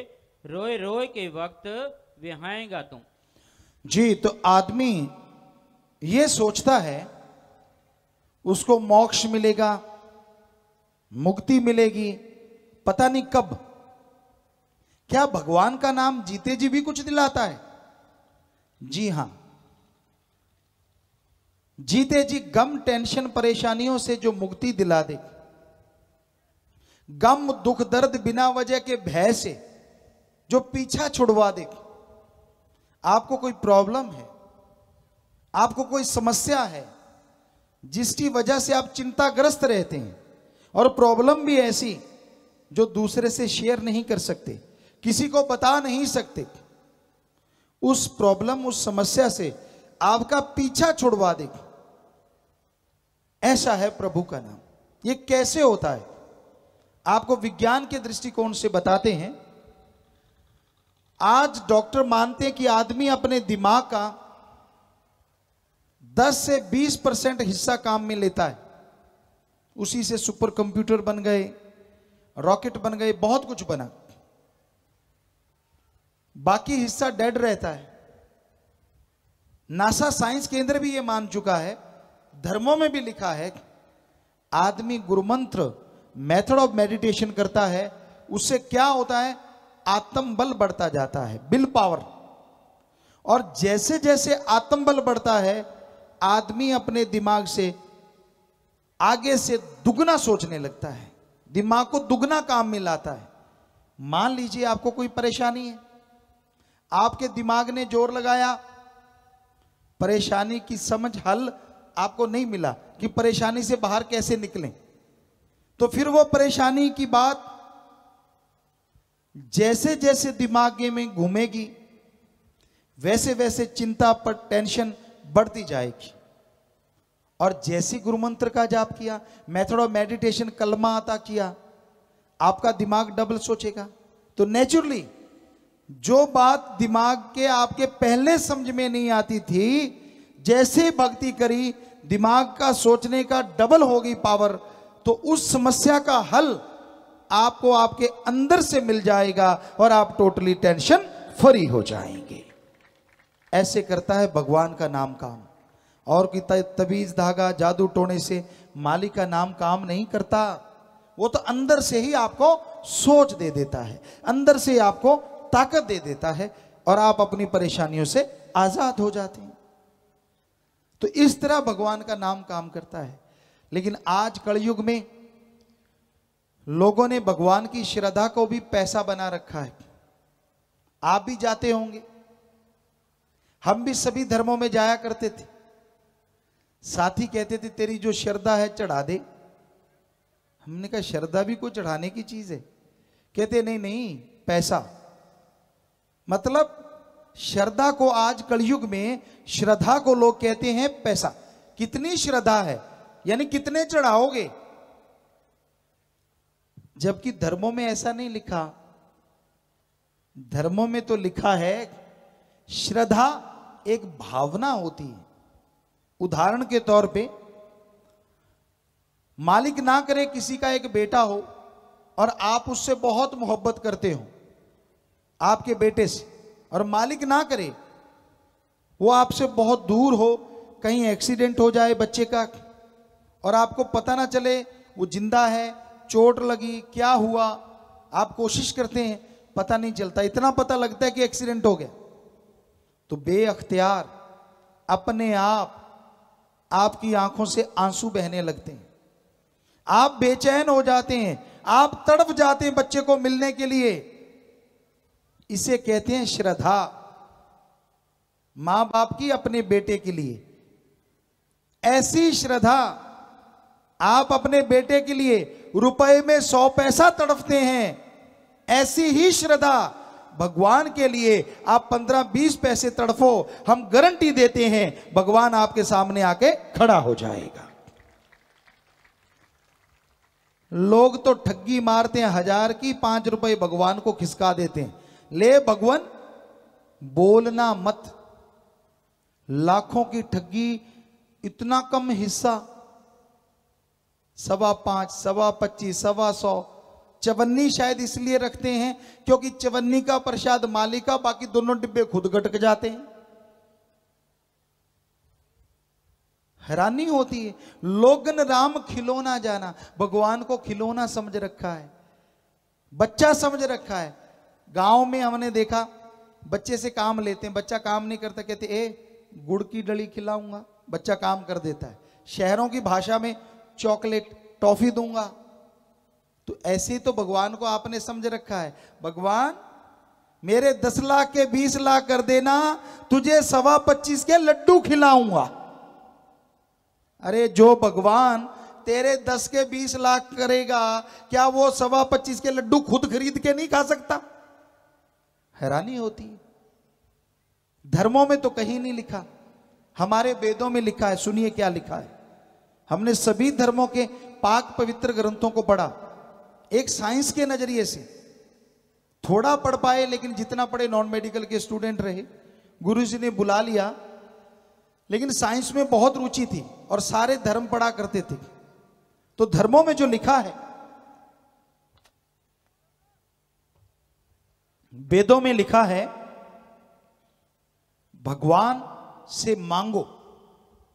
रोए रोए के वक्त विहाएगा तू। जी, तो आदमी ये सोचता है उसको मोक्ष मिलेगा, मुक्ति मिलेगी, पता नहीं कब। क्या भगवान का नाम जीते जी भी कुछ दिलाता है? जी हां, जीते जी गम टेंशन परेशानियों से जो मुक्ति दिला दे, गम दुख दर्द बिना वजह के भय से जो पीछा छुड़वा दे। आपको कोई प्रॉब्लम है, आपको कोई समस्या है जिसकी वजह से आप चिंताग्रस्त रहते हैं, और प्रॉब्लम भी ऐसी जो दूसरे से शेयर नहीं कर सकते, किसी को बता नहीं सकते, उस प्रॉब्लम उस समस्या से आपका पीछा छुड़वा दे, ऐसा है प्रभु का नाम। ये कैसे होता है आपको विज्ञान के दृष्टिकोण से बताते हैं। आज डॉक्टर मानते हैं कि आदमी अपने दिमाग का 10 से 20% हिस्सा काम में लेता है, उसी से सुपर कंप्यूटर बन गए, रॉकेट बन गए, बहुत कुछ बना, बाकी हिस्सा डेड रहता है। नासा साइंस केंद्र भी यह मान चुका है, धर्मों में भी लिखा है, आदमी गुरुमंत्र मेथड ऑफ मेडिटेशन करता है, उससे क्या होता है, आत्मबल बढ़ता जाता है, विल पावर। और जैसे जैसे आत्मबल बढ़ता है, आदमी अपने दिमाग से आगे से दुगना सोचने लगता है, दिमाग को दुगना काम में लाता है। मान लीजिए आपको कोई परेशानी है, आपके दिमाग ने जोर लगाया, परेशानी की समझ हल आपको नहीं मिला कि परेशानी से बाहर कैसे निकलें, तो फिर वो परेशानी की बात जैसे जैसे दिमाग में घूमेगी, वैसे वैसे चिंता पर टेंशन बढ़ती जाएगी। और जैसे गुरु मंत्र का जाप किया, मेथड ऑफ मेडिटेशन कलमा आता किया, आपका दिमाग डबल सोचेगा। तो नेचुरली जो बात दिमाग के आपके पहले समझ में नहीं आती थी, जैसे भक्ति करी, दिमाग का सोचने का डबल हो गई पावर, तो उस समस्या का हल आपको आपके अंदर से मिल जाएगा और आप टोटली टेंशन फ्री हो जाएंगे। ऐसे करता है भगवान का नाम काम। और कि तबीज धागा जादू टोने से मालिक का नाम काम नहीं करता, वो तो अंदर से ही आपको सोच दे देता है, अंदर से आपको ताकत दे देता है, और आप अपनी परेशानियों से आजाद हो जाते हैं। तो इस तरह भगवान का नाम काम करता है। लेकिन आज कलयुग में लोगों ने भगवान की श्रद्धा को भी पैसा बना रखा है। आप भी जाते होंगे, हम भी सभी धर्मों में जाया करते थे। साथी कहते थे तेरी जो श्रद्धा है चढ़ा दे। हमने कहा श्रद्धा भी कोई चढ़ाने की चीज है? कहते नहीं नहीं, पैसा। मतलब श्रद्धा को आज कलयुग में श्रद्धा को लोग कहते हैं पैसा। कितनी श्रद्धा है, यानी कितने चढ़ाओगे, जबकि धर्मों में ऐसा नहीं लिखा। धर्मों में तो लिखा है श्रद्धा एक भावना होती है। उदाहरण के तौर पे, मालिक ना करे किसी का एक बेटा हो और आप उससे बहुत मोहब्बत करते हो, आपके बेटे से, और मालिक ना करे वो आपसे बहुत दूर हो, कहीं एक्सीडेंट हो जाए बच्चे का और आपको पता ना चले वो जिंदा है, चोट लगी, क्या हुआ, आप कोशिश करते हैं, पता नहीं चलता, इतना पता लगता है कि एक्सीडेंट हो गया। तो बेअख्तियार अपने आप आपकी आंखों से आंसू बहने लगते हैं, आप बेचैन हो जाते हैं, आप तड़प जाते हैं बच्चे को मिलने के लिए। इसे कहते हैं श्रद्धा। मां बाप की अपने बेटे के लिए ऐसी श्रद्धा आप अपने बेटे के लिए रुपए में 100 पैसा तड़पते हैं, ऐसी ही श्रद्धा भगवान के लिए आप 15-20 पैसे तड़फो, हम गारंटी देते हैं भगवान आपके सामने आके खड़ा हो जाएगा। लोग तो ठगी मारते हैं 1000 की, 5 रुपए भगवान को खिसका देते हैं। ले भगवान, बोलना मत। लाखों की ठगी, इतना कम हिस्सा, 5.25, 25, 125। चवन्नी शायद इसलिए रखते हैं क्योंकि चवन्नी का प्रसाद मालिक का, बाकी दोनों डिब्बे खुद गटक जाते हैं। हैरानी होती है। लोगन राम खिलौना जाना, भगवान को खिलौना समझ रखा है, बच्चा समझ रखा है। गांव में हमने देखा बच्चे से काम लेते हैं, बच्चा काम नहीं करता, कहते ए गुड़ की डली खिलाऊंगा, बच्चा काम कर देता है। शहरों की भाषा में चॉकलेट, टॉफी दूंगा। तो ऐसे ही तो भगवान को आपने समझ रखा है। भगवान मेरे 10 लाख के 20 लाख कर देना, तुझे 25.25 के लड्डू खिलाऊंगा। अरे जो भगवान तेरे 10 के 20 लाख करेगा, क्या वो 25.25 के लड्डू खुद खरीद के नहीं खा सकता? हैरानी होती है। धर्मों में तो कहीं नहीं लिखा, हमारे वेदों में लिखा है। सुनिए क्या लिखा है। हमने सभी धर्मों के पाक पवित्र ग्रंथों को पढ़ा, एक साइंस के नजरिए से। थोड़ा पढ़ पाए, लेकिन जितना पढ़े नॉन मेडिकल के स्टूडेंट रहे, गुरुजी ने बुला लिया, लेकिन साइंस में बहुत रुचि थी और सारे धर्म पढ़ा करते थे। तो धर्मों में जो लिखा है, वेदों में लिखा है, भगवान से मांगो।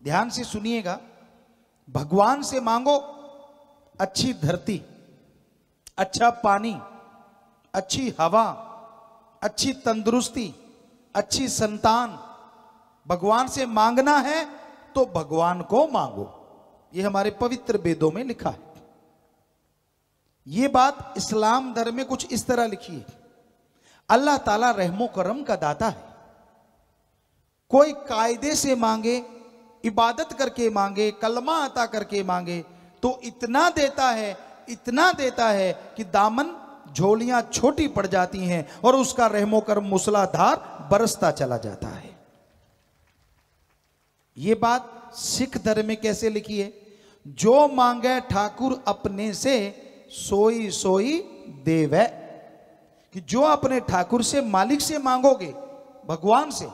ध्यान से सुनिएगा, भगवान से मांगो अच्छी धरती, अच्छा पानी, अच्छी हवा, अच्छी तंदुरुस्ती, अच्छी संतान। भगवान से मांगना है तो भगवान को मांगो। यह हमारे पवित्र वेदों में लिखा है। यह बात इस्लाम धर्म में कुछ इस तरह लिखी है। अल्लाह ताला रहमो करम का दाता है। कोई कायदे से मांगे, इबादत करके मांगे, कलमा अता करके मांगे, तो इतना देता है, इतना देता है कि दामन झोलियां छोटी पड़ जाती हैं और उसका रहमो करम मूसलाधार बरसता चला जाता है। यह बात सिख धर्म में कैसे लिखी है? जो मांगे ठाकुर अपने से, सोई सोई देवै। कि जो अपने ठाकुर से, मालिक से मांगोगे, भगवान से,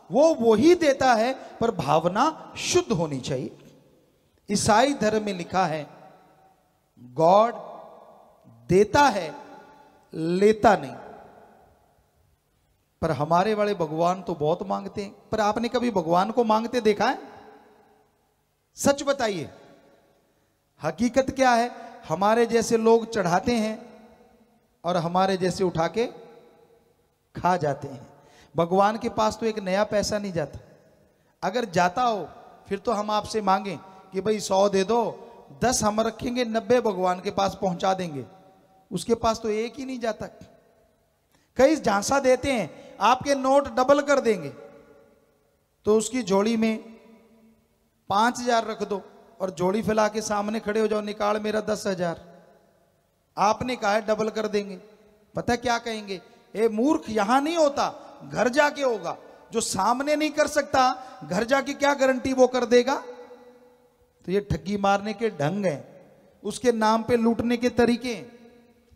वो वही देता है, पर भावना शुद्ध होनी चाहिए। ईसाई धर्म में लिखा है, गॉड देता है, लेता नहीं। पर हमारे वाले भगवान तो बहुत मांगते हैं। पर आपने कभी भगवान को मांगते देखा है? सच बताइए, हकीकत क्या है? हमारे जैसे लोग चढ़ाते हैं और हमारे जैसे उठा के खा जाते हैं। भगवान के पास तो एक नया पैसा नहीं जाता। अगर जाता हो फिर तो हम आपसे मांगें कि भाई 100 दे दो, 10 हम रखेंगे, 90 भगवान के पास पहुंचा देंगे। उसके पास तो एक ही नहीं जाता। कई झांसा देते हैं, आपके नोट डबल कर देंगे, तो उसकी झोली में 5000 रख दो और झोली फैला के सामने खड़े हो जाओ, निकाल मेरा 10,000। आपने कहा है डबल कर देंगे। पता क्या कहेंगे? ए मूर्ख, यहां नहीं होता, घर जाके होगा। जो सामने नहीं कर सकता, घर जाके क्या गारंटी वो कर देगा? तो ये ठगी मारने के ढंग हैं, उसके नाम पे लूटने के तरीके।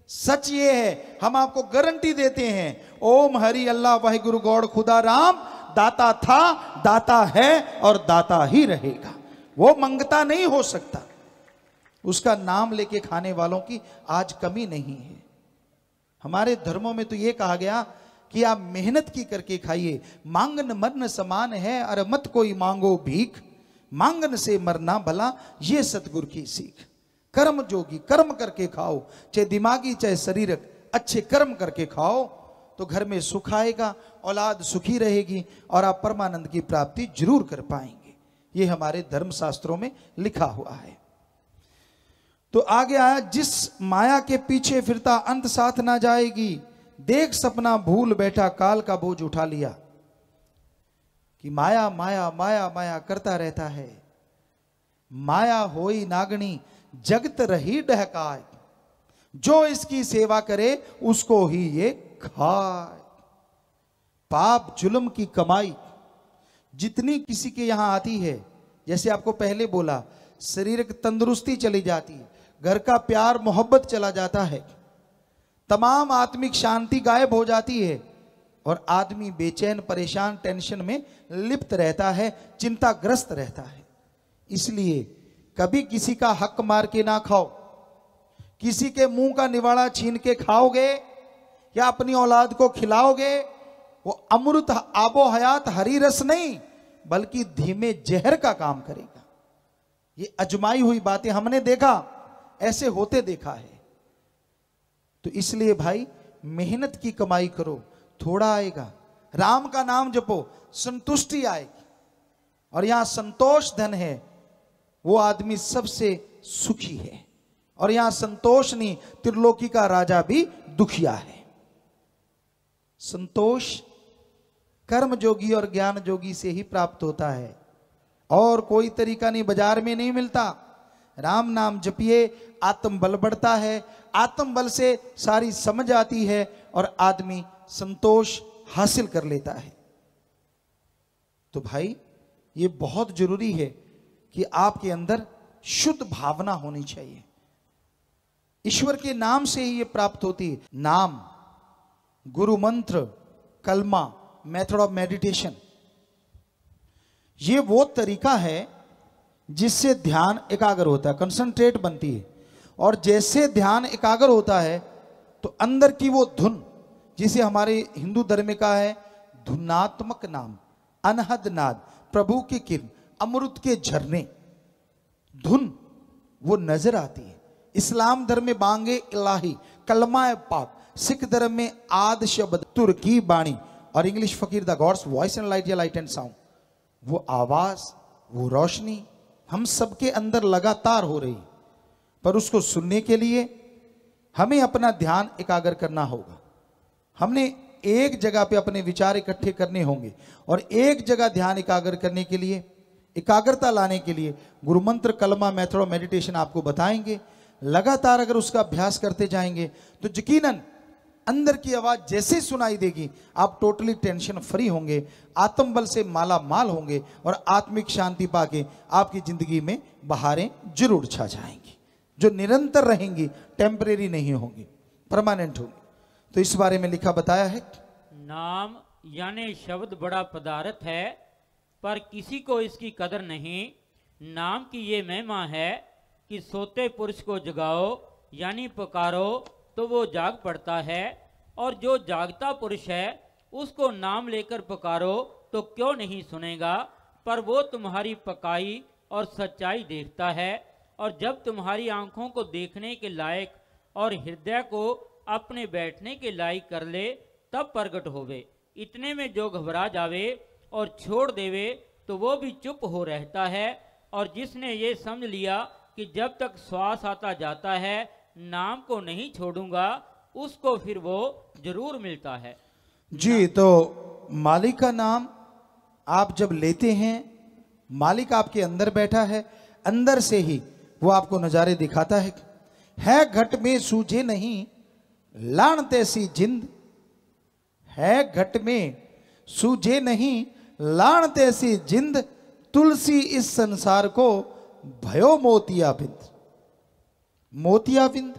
सच ये है, हम आपको गारंटी देते हैं, ओम हरि अल्लाह वाहिगुरु गौड़ खुदा राम दाता था, दाता है और दाता ही रहेगा। वो मंगता नहीं हो सकता। उसका नाम लेके खाने वालों की आज कमी नहीं है। हमारे धर्मों में तो ये कहा गया कि आप मेहनत की करके खाइए। मांगन मरन समान है, अरे मत कोई मांगो भीख, मांगन से मरना भला, ये सतगुरु की सीख। कर्म जोगी कर्म करके खाओ, चाहे दिमागी चाहे शारीरिक, अच्छे कर्म करके खाओ तो घर में सुख आएगा, औलाद सुखी रहेगी और आप परमानंद की प्राप्ति जरूर कर पाएंगे। ये हमारे धर्म शास्त्रों में लिखा हुआ है। तो आगे आया, जिस माया के पीछे फिरता अंत साथ ना जाएगी, देख सपना भूल बैठा काल का बोझ उठा लिया। कि माया माया माया माया करता रहता है, माया होई नागणी जगत रही डहकाय, जो इसकी सेवा करे उसको ही ये खाए। पाप जुल्म की कमाई जितनी किसी के यहां आती है, जैसे आपको पहले बोला, शारीरिक तंदुरुस्ती चली जाती है, घर का प्यार मोहब्बत चला जाता है, तमाम आत्मिक शांति गायब हो जाती है और आदमी बेचैन, परेशान, टेंशन में लिप्त रहता है, चिंताग्रस्त रहता है। इसलिए कभी किसी का हक मार के ना खाओ। किसी के मुंह का निवाड़ा छीन के खाओगे या अपनी औलाद को खिलाओगे, वो अमृत आबो हयात हरी रस नहीं बल्कि धीमे जहर का काम करेगा। ये अजमाई हुई बातें हमने देखा, ऐसे होते देखा है। तो इसलिए भाई मेहनत की कमाई करो, थोड़ा आएगा। राम का नाम जपो, संतुष्टि आएगी। और यहां संतोष धन है, वो आदमी सबसे सुखी है। और यहां संतोष नहीं, त्रिलोकी का राजा भी दुखिया है। संतोष कर्म जोगी और ज्ञान जोगी से ही प्राप्त होता है, और कोई तरीका नहीं, बाजार में नहीं मिलता। राम नाम जपिए, आत्म बल बढ़ता है, आत्म बल से सारी समझ आती है और आदमी संतोष हासिल कर लेता है। तो भाई ये बहुत जरूरी है कि आपके अंदर शुद्ध भावना होनी चाहिए। ईश्वर के नाम से ही ये प्राप्त होती है। नाम, गुरु मंत्र, कलमा, मेथड ऑफ मेडिटेशन, ये वो तरीका है जिससे ध्यान एकाग्र होता है, कंसंट्रेट बनती है। और जैसे ध्यान एकाग्र होता है तो अंदर की वो धुन, जिसे हमारे हिंदू धर्म का है धुनात्मक नाम, अनहद नाद, प्रभु की किरण, अमृत के झरने, धुन वो नजर आती है। इस्लाम धर्म में बांगे इलाही, कलमा पाक, सिख धर्म में आद शब्द, तुर्की बाणी, और इंग्लिश फकीर the gods voice and light या लाइट एंड साउंड। वो आवाज, वो रोशनी हम सबके अंदर लगातार हो रही, पर उसको सुनने के लिए हमें अपना ध्यान एकाग्र करना होगा। हमने एक जगह पे अपने विचार इकट्ठे करने होंगे, और एक जगह ध्यान एकाग्र करने के लिए, एकाग्रता लाने के लिए गुरु मंत्र, कलमा, मेथड ऑफ मेडिटेशन आपको बताएंगे। लगातार अगर उसका अभ्यास करते जाएंगे तो यकीनन अंदर की आवाज जैसे सुनाई देगी, आप टोटली टेंशन फ्री होंगे, आत्म बल से माला माल होंगे, और आत्मिक शांति पाके आपकी जिंदगी में बहारें जरूर छा जाएंगी, जो निरंतर रहेंगी, टेम्परेरी नहीं होंगी, परमानेंट होंगी। तो इस बारे में लिखा बताया है, नाम यानी शब्द बड़ा पदार्थ है, पर किसी को इसकी कदर नहीं। नाम की ये महिमा है कि सोते पुरुष को जगाओ यानी पुकारो तो वो जाग पड़ता है, और जो जागता पुरुष है उसको नाम लेकर पुकारो तो क्यों नहीं सुनेगा। पर वो तुम्हारी पकाई और सच्चाई देखता है, और जब तुम्हारी आंखों को देखने के लायक और हृदय को अपने बैठने के लायक कर ले, तब प्रगट होवे। इतने में जो घबरा जावे और छोड़ देवे तो वो भी चुप हो रहता है। और जिसने ये समझ लिया कि जब तक श्वास आता जाता है नाम को नहीं छोड़ूंगा, उसको फिर वो जरूर मिलता है। जी, तो मालिक का नाम आप जब लेते हैं, मालिक आपके अंदर बैठा है, अंदर से ही वो आपको नजारे दिखाता है घट में सूझे नहीं लाण तैसी जिंद, है घट में सूझे नहीं लाण तैसी जिंद, तुलसी इस संसार को भयो मोतियाबिंद। मोतियाबिंद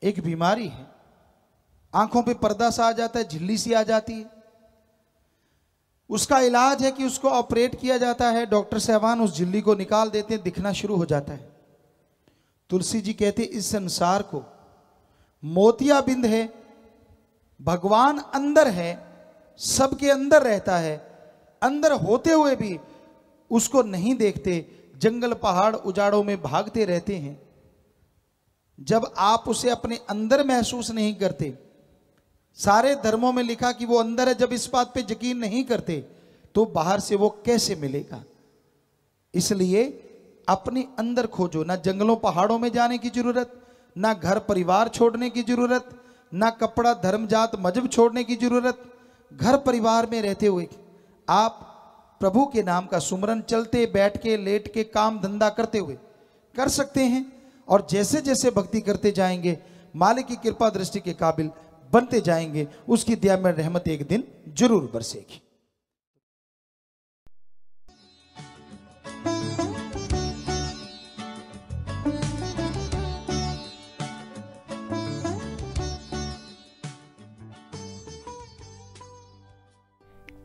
एक बीमारी है, आंखों पे पर्दा सा आ जाता है, झिल्ली सी आ जाती है। उसका इलाज है कि उसको ऑपरेट किया जाता है, डॉक्टर साहबान उस झिल्ली को निकाल देते हैं, दिखना शुरू हो जाता है। तुलसी जी कहते इस संसार को मोतियाबिंद है, भगवान अंदर है, सबके अंदर रहता है, अंदर होते हुए भी उसको नहीं देखते, जंगल पहाड़ उजाड़ों में भागते रहते हैं। जब आप उसे अपने अंदर महसूस नहीं करते, सारे धर्मों में लिखा कि वो अंदर है, जब इस बात पे यकीन नहीं करते तो बाहर से वो कैसे मिलेगा। इसलिए अपने अंदर खोजो, ना जंगलों पहाड़ों में जाने की जरूरत, ना घर परिवार छोड़ने की जरूरत, ना कपड़ा धर्म जात मजहब छोड़ने की जरूरत। घर परिवार में रहते हुए आप प्रभु के नाम का सुमरन चलते बैठ के लेट के काम धंधा करते हुए कर सकते हैं। और जैसे जैसे भक्ति करते जाएंगे मालिक की कृपा दृष्टि के काबिल बनते जाएंगे, उसकी दया में रहमत एक दिन जरूर बरसेगी।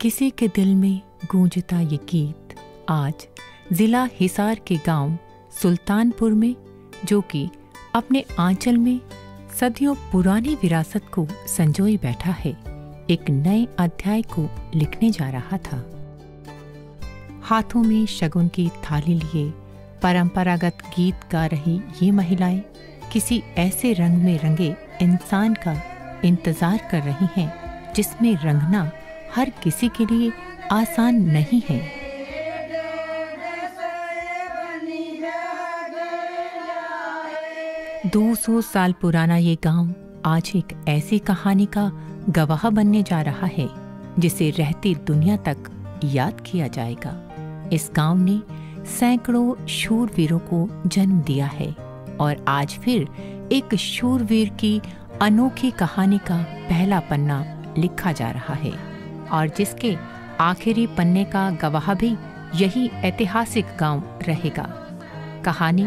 किसी के दिल में गूंजता ये गीत आज जिला हिसार के गांव सुल्तानपुर में, जो कि अपने आंचल में सदियों पुरानी विरासत को संजोए बैठा है, एक नए अध्याय को लिखने जा रहा था। हाथों में शगुन की थाली लिए परंपरागत गीत गा रही ये महिलाएं किसी ऐसे रंग में रंगे इंसान का इंतजार कर रही हैं जिसमें रंगना हर किसी के लिए आसान नहीं है। दो 200 साल पुराना ये गांव आज एक ऐसी कहानी का गवाह बनने जा रहा है जिसे रहती दुनिया तक याद किया जाएगा। इस गांव ने सैकड़ों शूरवीरों को जन्म दिया है और आज फिर एक शूरवीर की अनोखी कहानी का पहला पन्ना लिखा जा रहा है और जिसके आखिरी पन्ने का गवाह भी यही ऐतिहासिक गांव रहेगा। कहानी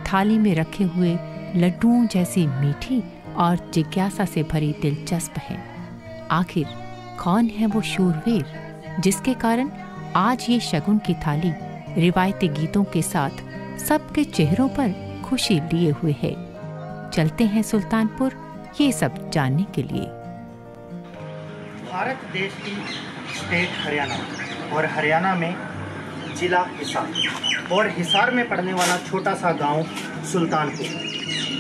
थाली में रखे हुए लड्डुओं जैसी मीठी और जिज्ञासा से भरी दिलचस्प है। आखिर कौन है वो शूरवीर जिसके कारण आज ये शगुन की थाली रिवायती गीतों के साथ सबके चेहरों पर खुशी लिए हुए है। चलते हैं सुल्तानपुर ये सब जानने के लिए। भारत देश की स्टेट हरियाणा और हरियाणा में जिला हिसार और हिसार में पड़ने वाला छोटा सा गांव सुल्तानपुर।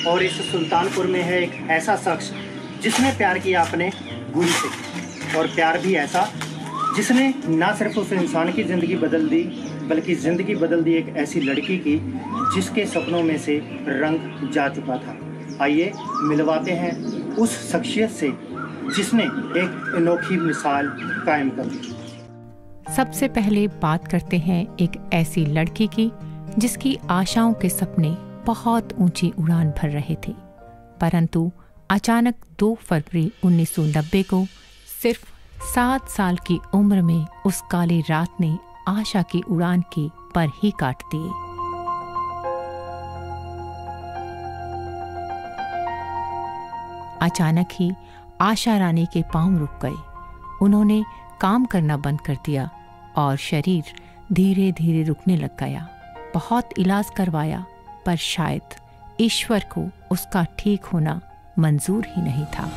और इस सुल्तानपुर में है एक ऐसा शख्स जिसने प्यार किया अपने गुरु से, और प्यार भी ऐसा जिसने ना सिर्फ उस इंसान की ज़िंदगी बदल दी बल्कि ज़िंदगी बदल दी एक ऐसी लड़की की जिसके सपनों में से रंग जा चुका था। आइए मिलवाते हैं उस शख्सियत से जिसने एक अनोखी मिसाल कायम कर दी। सबसे पहले बात करते हैं एक ऐसी लड़की की जिसकी आशाओं के सपने बहुत ऊंची उड़ान भर रहे थे, परंतु अचानक 2 फरवरी 1990 को सिर्फ 7 साल की उम्र में उस काली रात ने आशा की उड़ान के पर ही काट दिए। अचानक ही आशा रानी के पांव रुक गए। उन्होंने काम करना बंद कर दिया और शरीर धीरे धीरे रुकने लग गया। बहुत इलाज करवाया पर शायद ईश्वर को उसका ठीक होना मंजूर ही नहीं था।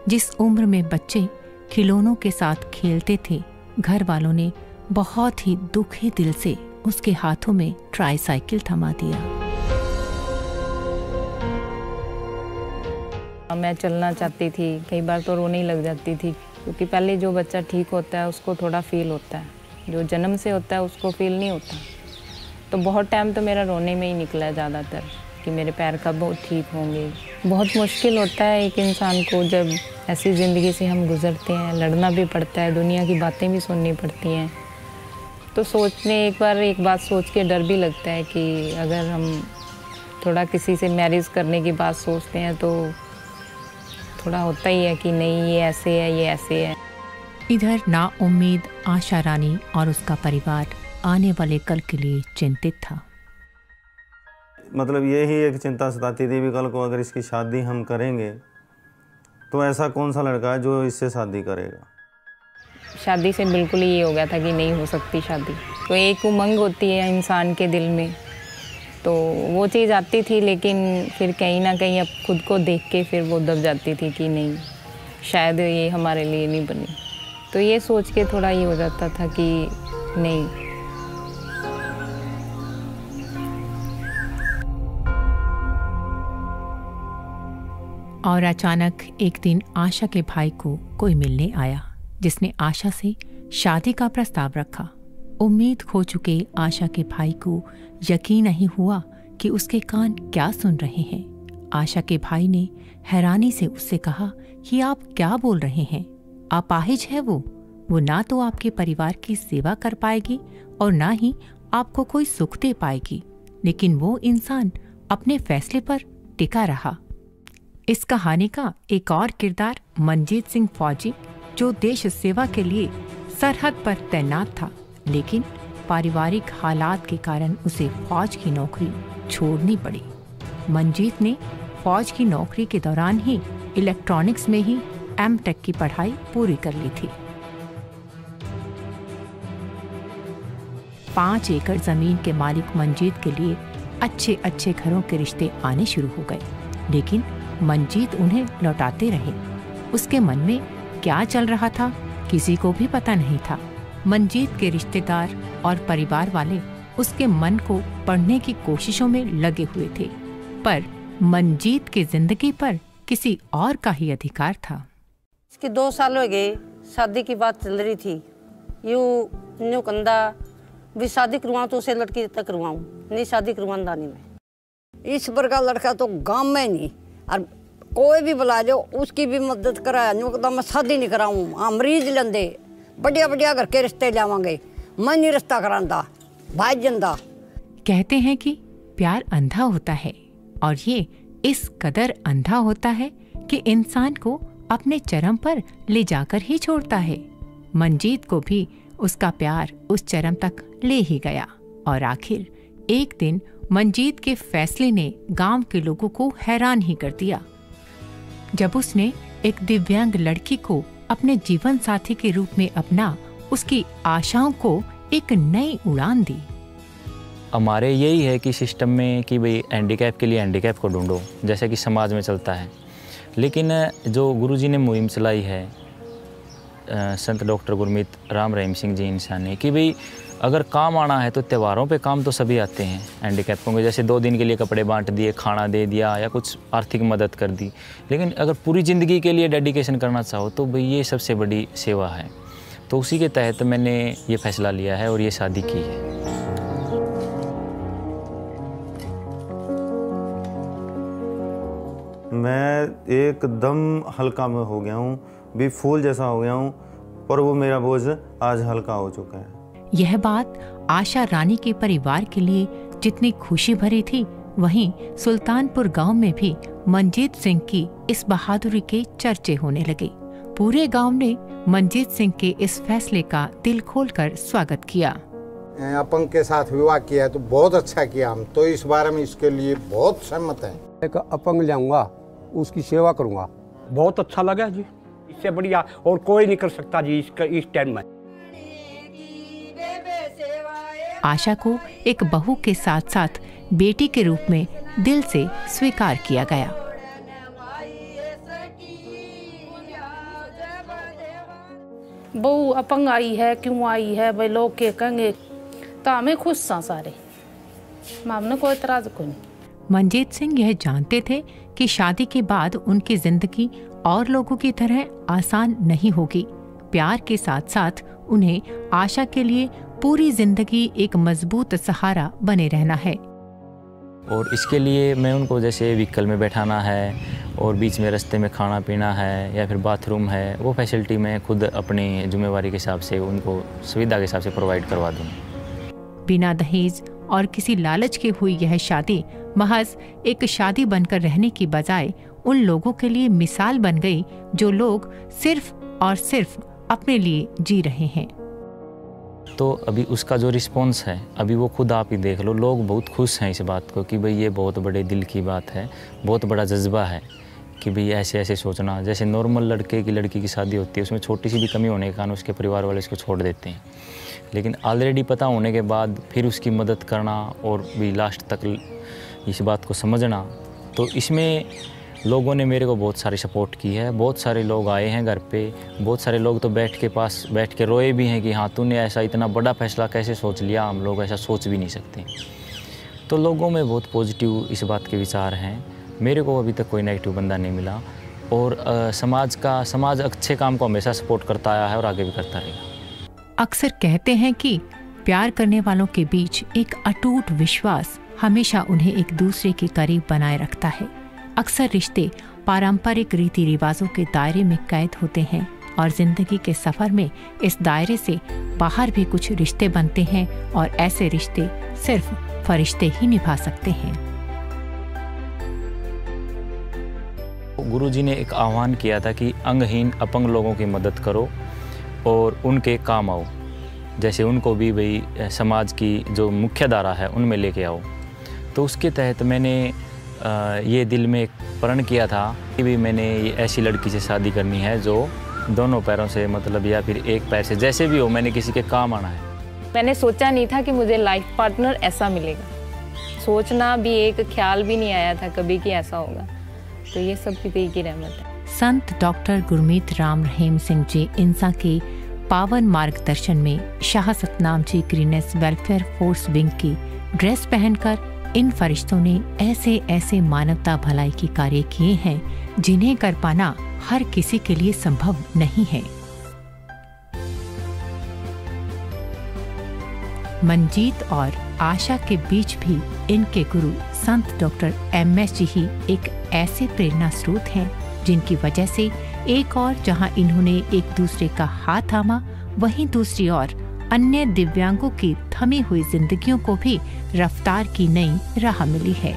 जिस उम्र में बच्चे खिलौनों के साथ खेलते थे, घर वालों ने बहुत ही दुखी दिल से उसके हाथों में ट्राईसाइकिल थमा दिया। मैं चलना चाहती थी, कई बार तो रोने ही लग जाती थी, क्योंकि पहले जो बच्चा ठीक होता है उसको थोड़ा फील होता है, जो जन्म से होता है उसको फील नहीं होता। तो बहुत टाइम तो मेरा रोने में ही निकला है ज़्यादातर, कि मेरे पैर कब ठीक होंगे। बहुत मुश्किल होता है एक इंसान को जब ऐसी ज़िंदगी से हम गुज़रते हैं, लड़ना भी पड़ता है, दुनिया की बातें भी सुननी पड़ती हैं। तो एक बात सोच के डर भी लगता है कि अगर हम थोड़ा किसी से मैरिज करने की बात सोचते हैं तो थोड़ा होता ही है कि नहीं ये ऐसे है, ये ऐसे है। इधर ना उम्मीद आशा रानी और उसका परिवार आने वाले कल के लिए चिंतित था। मतलब ये ही एक चिंता सताती थी भी कल को अगर इसकी शादी हम करेंगे तो ऐसा कौन सा लड़का है जो इससे शादी करेगा। शादी से बिल्कुल ही ये हो गया था कि नहीं हो सकती शादी। तो एक उमंग होती है इंसान के दिल में, तो वो चीज़ आती थी, लेकिन फिर कहीं ना कहीं अब खुद को देख के फिर वो दब जाती थी कि नहीं शायद ये हमारे लिए नहीं बनी। तो ये सोच के थोड़ा ये हो जाता था कि नहीं। और अचानक एक दिन आशा के भाई को कोई मिलने आया जिसने आशा से शादी का प्रस्ताव रखा। उम्मीद खो चुके आशा के भाई को यकीन नहीं हुआ कि उसके कान क्या सुन रहे हैं। आशा के भाई ने हैरानी से उससे कहा कि आप क्या बोल रहे हैं। अपाहिज है वो ना तो आपके परिवार की सेवा कर पाएगी और ना ही आपको कोई सुख दे पाएगी, लेकिन वो इंसान अपने फैसले पर टिका रहा। इस कहानी का एक और किरदार मनजीत सिंह फौजी, जो देश सेवा के लिए सरहद पर तैनात था, लेकिन पारिवारिक हालात के कारण उसे फौज की नौकरी छोड़नी पड़ी। मनजीत ने फौज की नौकरी के दौरान ही इलेक्ट्रॉनिक्स में ही एमटेक की पढ़ाई पूरी कर ली थी। 5 एकड़ जमीन के मालिक मनजीत के लिए अच्छे अच्छे घरों के रिश्ते आने शुरू हो गए, लेकिन मनजीत उन्हें लौटाते रहे। उसके मन में क्या चल रहा था किसी को भी पता नहीं था। मनजीत के रिश्तेदार और परिवार वाले उसके मन को पढ़ने की कोशिशों में लगे हुए थे, पर मनजीत की जिंदगी पर किसी और का ही अधिकार था। इसकी 2 साल हो गए, शादी की बात चल रही थी। यूं कंधा भी शादी करवाऊं तो उसे लड़की तक करवाऊं, नहीं शादी करवाऊंगा नहीं मैं। इस पर का लड़का तो गांव में नहीं, और कोई भी बुला लो उसकी भी मदद करा। मैं शादी नहीं कराऊं, हाँ मरीज लेंदे बढ़िया बढ़िया घर के रिश्ते लावांगे, मैं नहीं रिश्ता करांदा भाई जिंदा। कहते हैं कि प्यार अंधा होता है, और ये इस कदर अंधा होता है कि इंसान को अपने चरम पर ले जाकर ही छोड़ता है। मनजीत को भी उसका प्यार उस चरम तक ले ही गया, और आखिर एक दिन मनजीत के फैसले ने गांव के लोगों को हैरान ही कर दिया, जब उसने एक दिव्यांग लड़की को अपने जीवन साथी के रूप में अपना उसकी आशाओं को एक नई उड़ान दी। हमारे यही है कि सिस्टम में कि भाई हैंडीकैप के लिए हैंडीकैप को ढूंढो, जैसे कि समाज में चलता है। लेकिन जो गुरुजी ने मुहिम चलाई है, संत डॉक्टर गुरमीत राम रहीम सिंह जी इंसान ने, कि भाई अगर काम आना है तो त्योहारों पे काम तो सभी आते हैं हैंडीकैपों को। जैसे 2 दिन के लिए कपड़े बांट दिए, खाना दे दिया या कुछ आर्थिक मदद कर दी, लेकिन अगर पूरी ज़िंदगी के लिए डेडिकेशन करना चाहो तो भाई ये सबसे बड़ी सेवा है। तो उसी के तहत मैंने ये फैसला लिया है और ये शादी की है। मैं एकदम हल्का में हो गया हूँ, भी फूल जैसा हो गया हूँ, और वो मेरा बोझ आज हल्का हो चुका है। यह बात आशा रानी के परिवार के लिए जितनी खुशी भरी थी, वहीं सुल्तानपुर गांव में भी मनजीत सिंह की इस बहादुरी के चर्चे होने लगे। पूरे गांव ने मनजीत सिंह के इस फैसले का दिल खोलकर स्वागत किया। अपंग के साथ विवाह किया है तो बहुत अच्छा किया, हम तो इस बारे में इसके लिए बहुत सहमत हैं। एक अपंग लाऊंगा, उसकी सेवा करूंगा। बहुत अच्छा लगा जी, इससे बढ़िया और कोई नहीं कर सकता जी इस टाइम में। आशा को एक बहू के साथ साथ बेटी के रूप में दिल से स्वीकार किया गया। बहू अपंग आई है, क्यों आई है भाई, लोग के कहेंगे, तो हमें खुश सा सारे, हमने कोई इतराज कोई नहीं। मनजीत सिंह यह जानते थे कि शादी के बाद उनकी जिंदगी और लोगों की तरह आसान नहीं होगी। प्यार के साथ साथ उन्हें आशा के लिए पूरी जिंदगी एक मजबूत सहारा बने रहना है। और इसके लिए मैं उनको जैसे व्हीकल में बैठाना है और बीच में रास्ते में खाना पीना है या फिर बाथरूम है, वो फैसिलिटी मैं खुद अपनी जिम्मेवारी के हिसाब से उनको सुविधा के हिसाब से प्रोवाइड करवा दूँ। बिना दहेज और किसी लालच के हुई यह शादी महज एक शादी बनकर रहने की बजाय उन लोगों के लिए मिसाल बन गई जो लोग सिर्फ और सिर्फ अपने लिए जी रहे हैं। तो अभी उसका जो रिस्पॉन्स है, अभी वो खुद आप ही देख लो, लोग बहुत खुश हैं इस बात को कि भाई ये बहुत बड़े दिल की बात है, बहुत बड़ा जज्बा है कि भाई ऐसे ऐसे सोचना। जैसे नॉर्मल लड़के की लड़की की शादी होती है, उसमें छोटी सी भी कमी होने के कारण उसके परिवार वाले उसको छोड़ देते हैं, लेकिन ऑलरेडी पता होने के बाद फिर उसकी मदद करना और भी लास्ट तक इस बात को समझना, तो इसमें लोगों ने मेरे को बहुत सारी सपोर्ट की है। बहुत सारे लोग आए हैं घर पे, बहुत सारे लोग तो बैठ के रोए भी हैं कि हाँ तूने ऐसा इतना बड़ा फैसला कैसे सोच लिया, हम लोग ऐसा सोच भी नहीं सकते। तो लोगों में बहुत पॉजिटिव इस बात के विचार हैं। मेरे को अभी तक कोई नेगेटिव बंदा नहीं मिला, और समाज अच्छे काम को हमेशा सपोर्ट करता आया है और आगे भी करता रहेगा। अक्सर कहते हैं कि प्यार करने वालों के बीच एक अटूट विश्वास हमेशा उन्हें एक दूसरे के करीब बनाए रखता है। अक्सर रिश्ते पारंपरिक रीति रिवाजों के दायरे में कैद होते हैं, और जिंदगी के सफर में इस दायरे से बाहर भी कुछ रिश्ते बनते हैं और ऐसे रिश्ते सिर्फ फरिश्ते ही निभा सकते हैं। गुरुजी ने एक आह्वान किया था कि अंगहीन अपंग लोगों की मदद करो और उनके काम आओ, जैसे उनको भी भाई समाज की जो मुख्य धारा है उनमें लेके आओ। तो उसके तहत मैंने ये दिल में एक प्रण किया था कि भी मैंने ये ऐसी लड़की से शादी करनी है जो दोनों पैरों से, मतलब या फिर एक पैर से, जैसे भी हो, मैंने किसी के काम आना है। मैंने सोचा नहीं था कि मुझे लाइफ पार्टनर ऐसा मिलेगा, सोचना भी एक ख्याल भी नहीं आया था कभी कि ऐसा होगा। तो ये सब भी की रहमत है। संत डॉक्टर गुरमीत राम रहीम सिंह जी इंसा के पावन मार्गदर्शन में Shah Satnam ji greenish welfare force wing की ड्रेस पहनकर इन फरिश्तों ने ऐसे ऐसे मानवता भलाई के कार्य किए हैं जिन्हें कर पाना हर किसी के लिए संभव नहीं है। मंजीत और आशा के बीच भी इनके गुरु संत डॉक्टर MS जी ही एक ऐसे प्रेरणा स्रोत हैं जिनकी वजह से एक और जहां इन्होंने एक दूसरे का हाथ थामा, वहीं दूसरी ओर अन्य दिव्यांगों की थमी हुई जिंदगियों को भी रफ्तार की नई राह मिली है।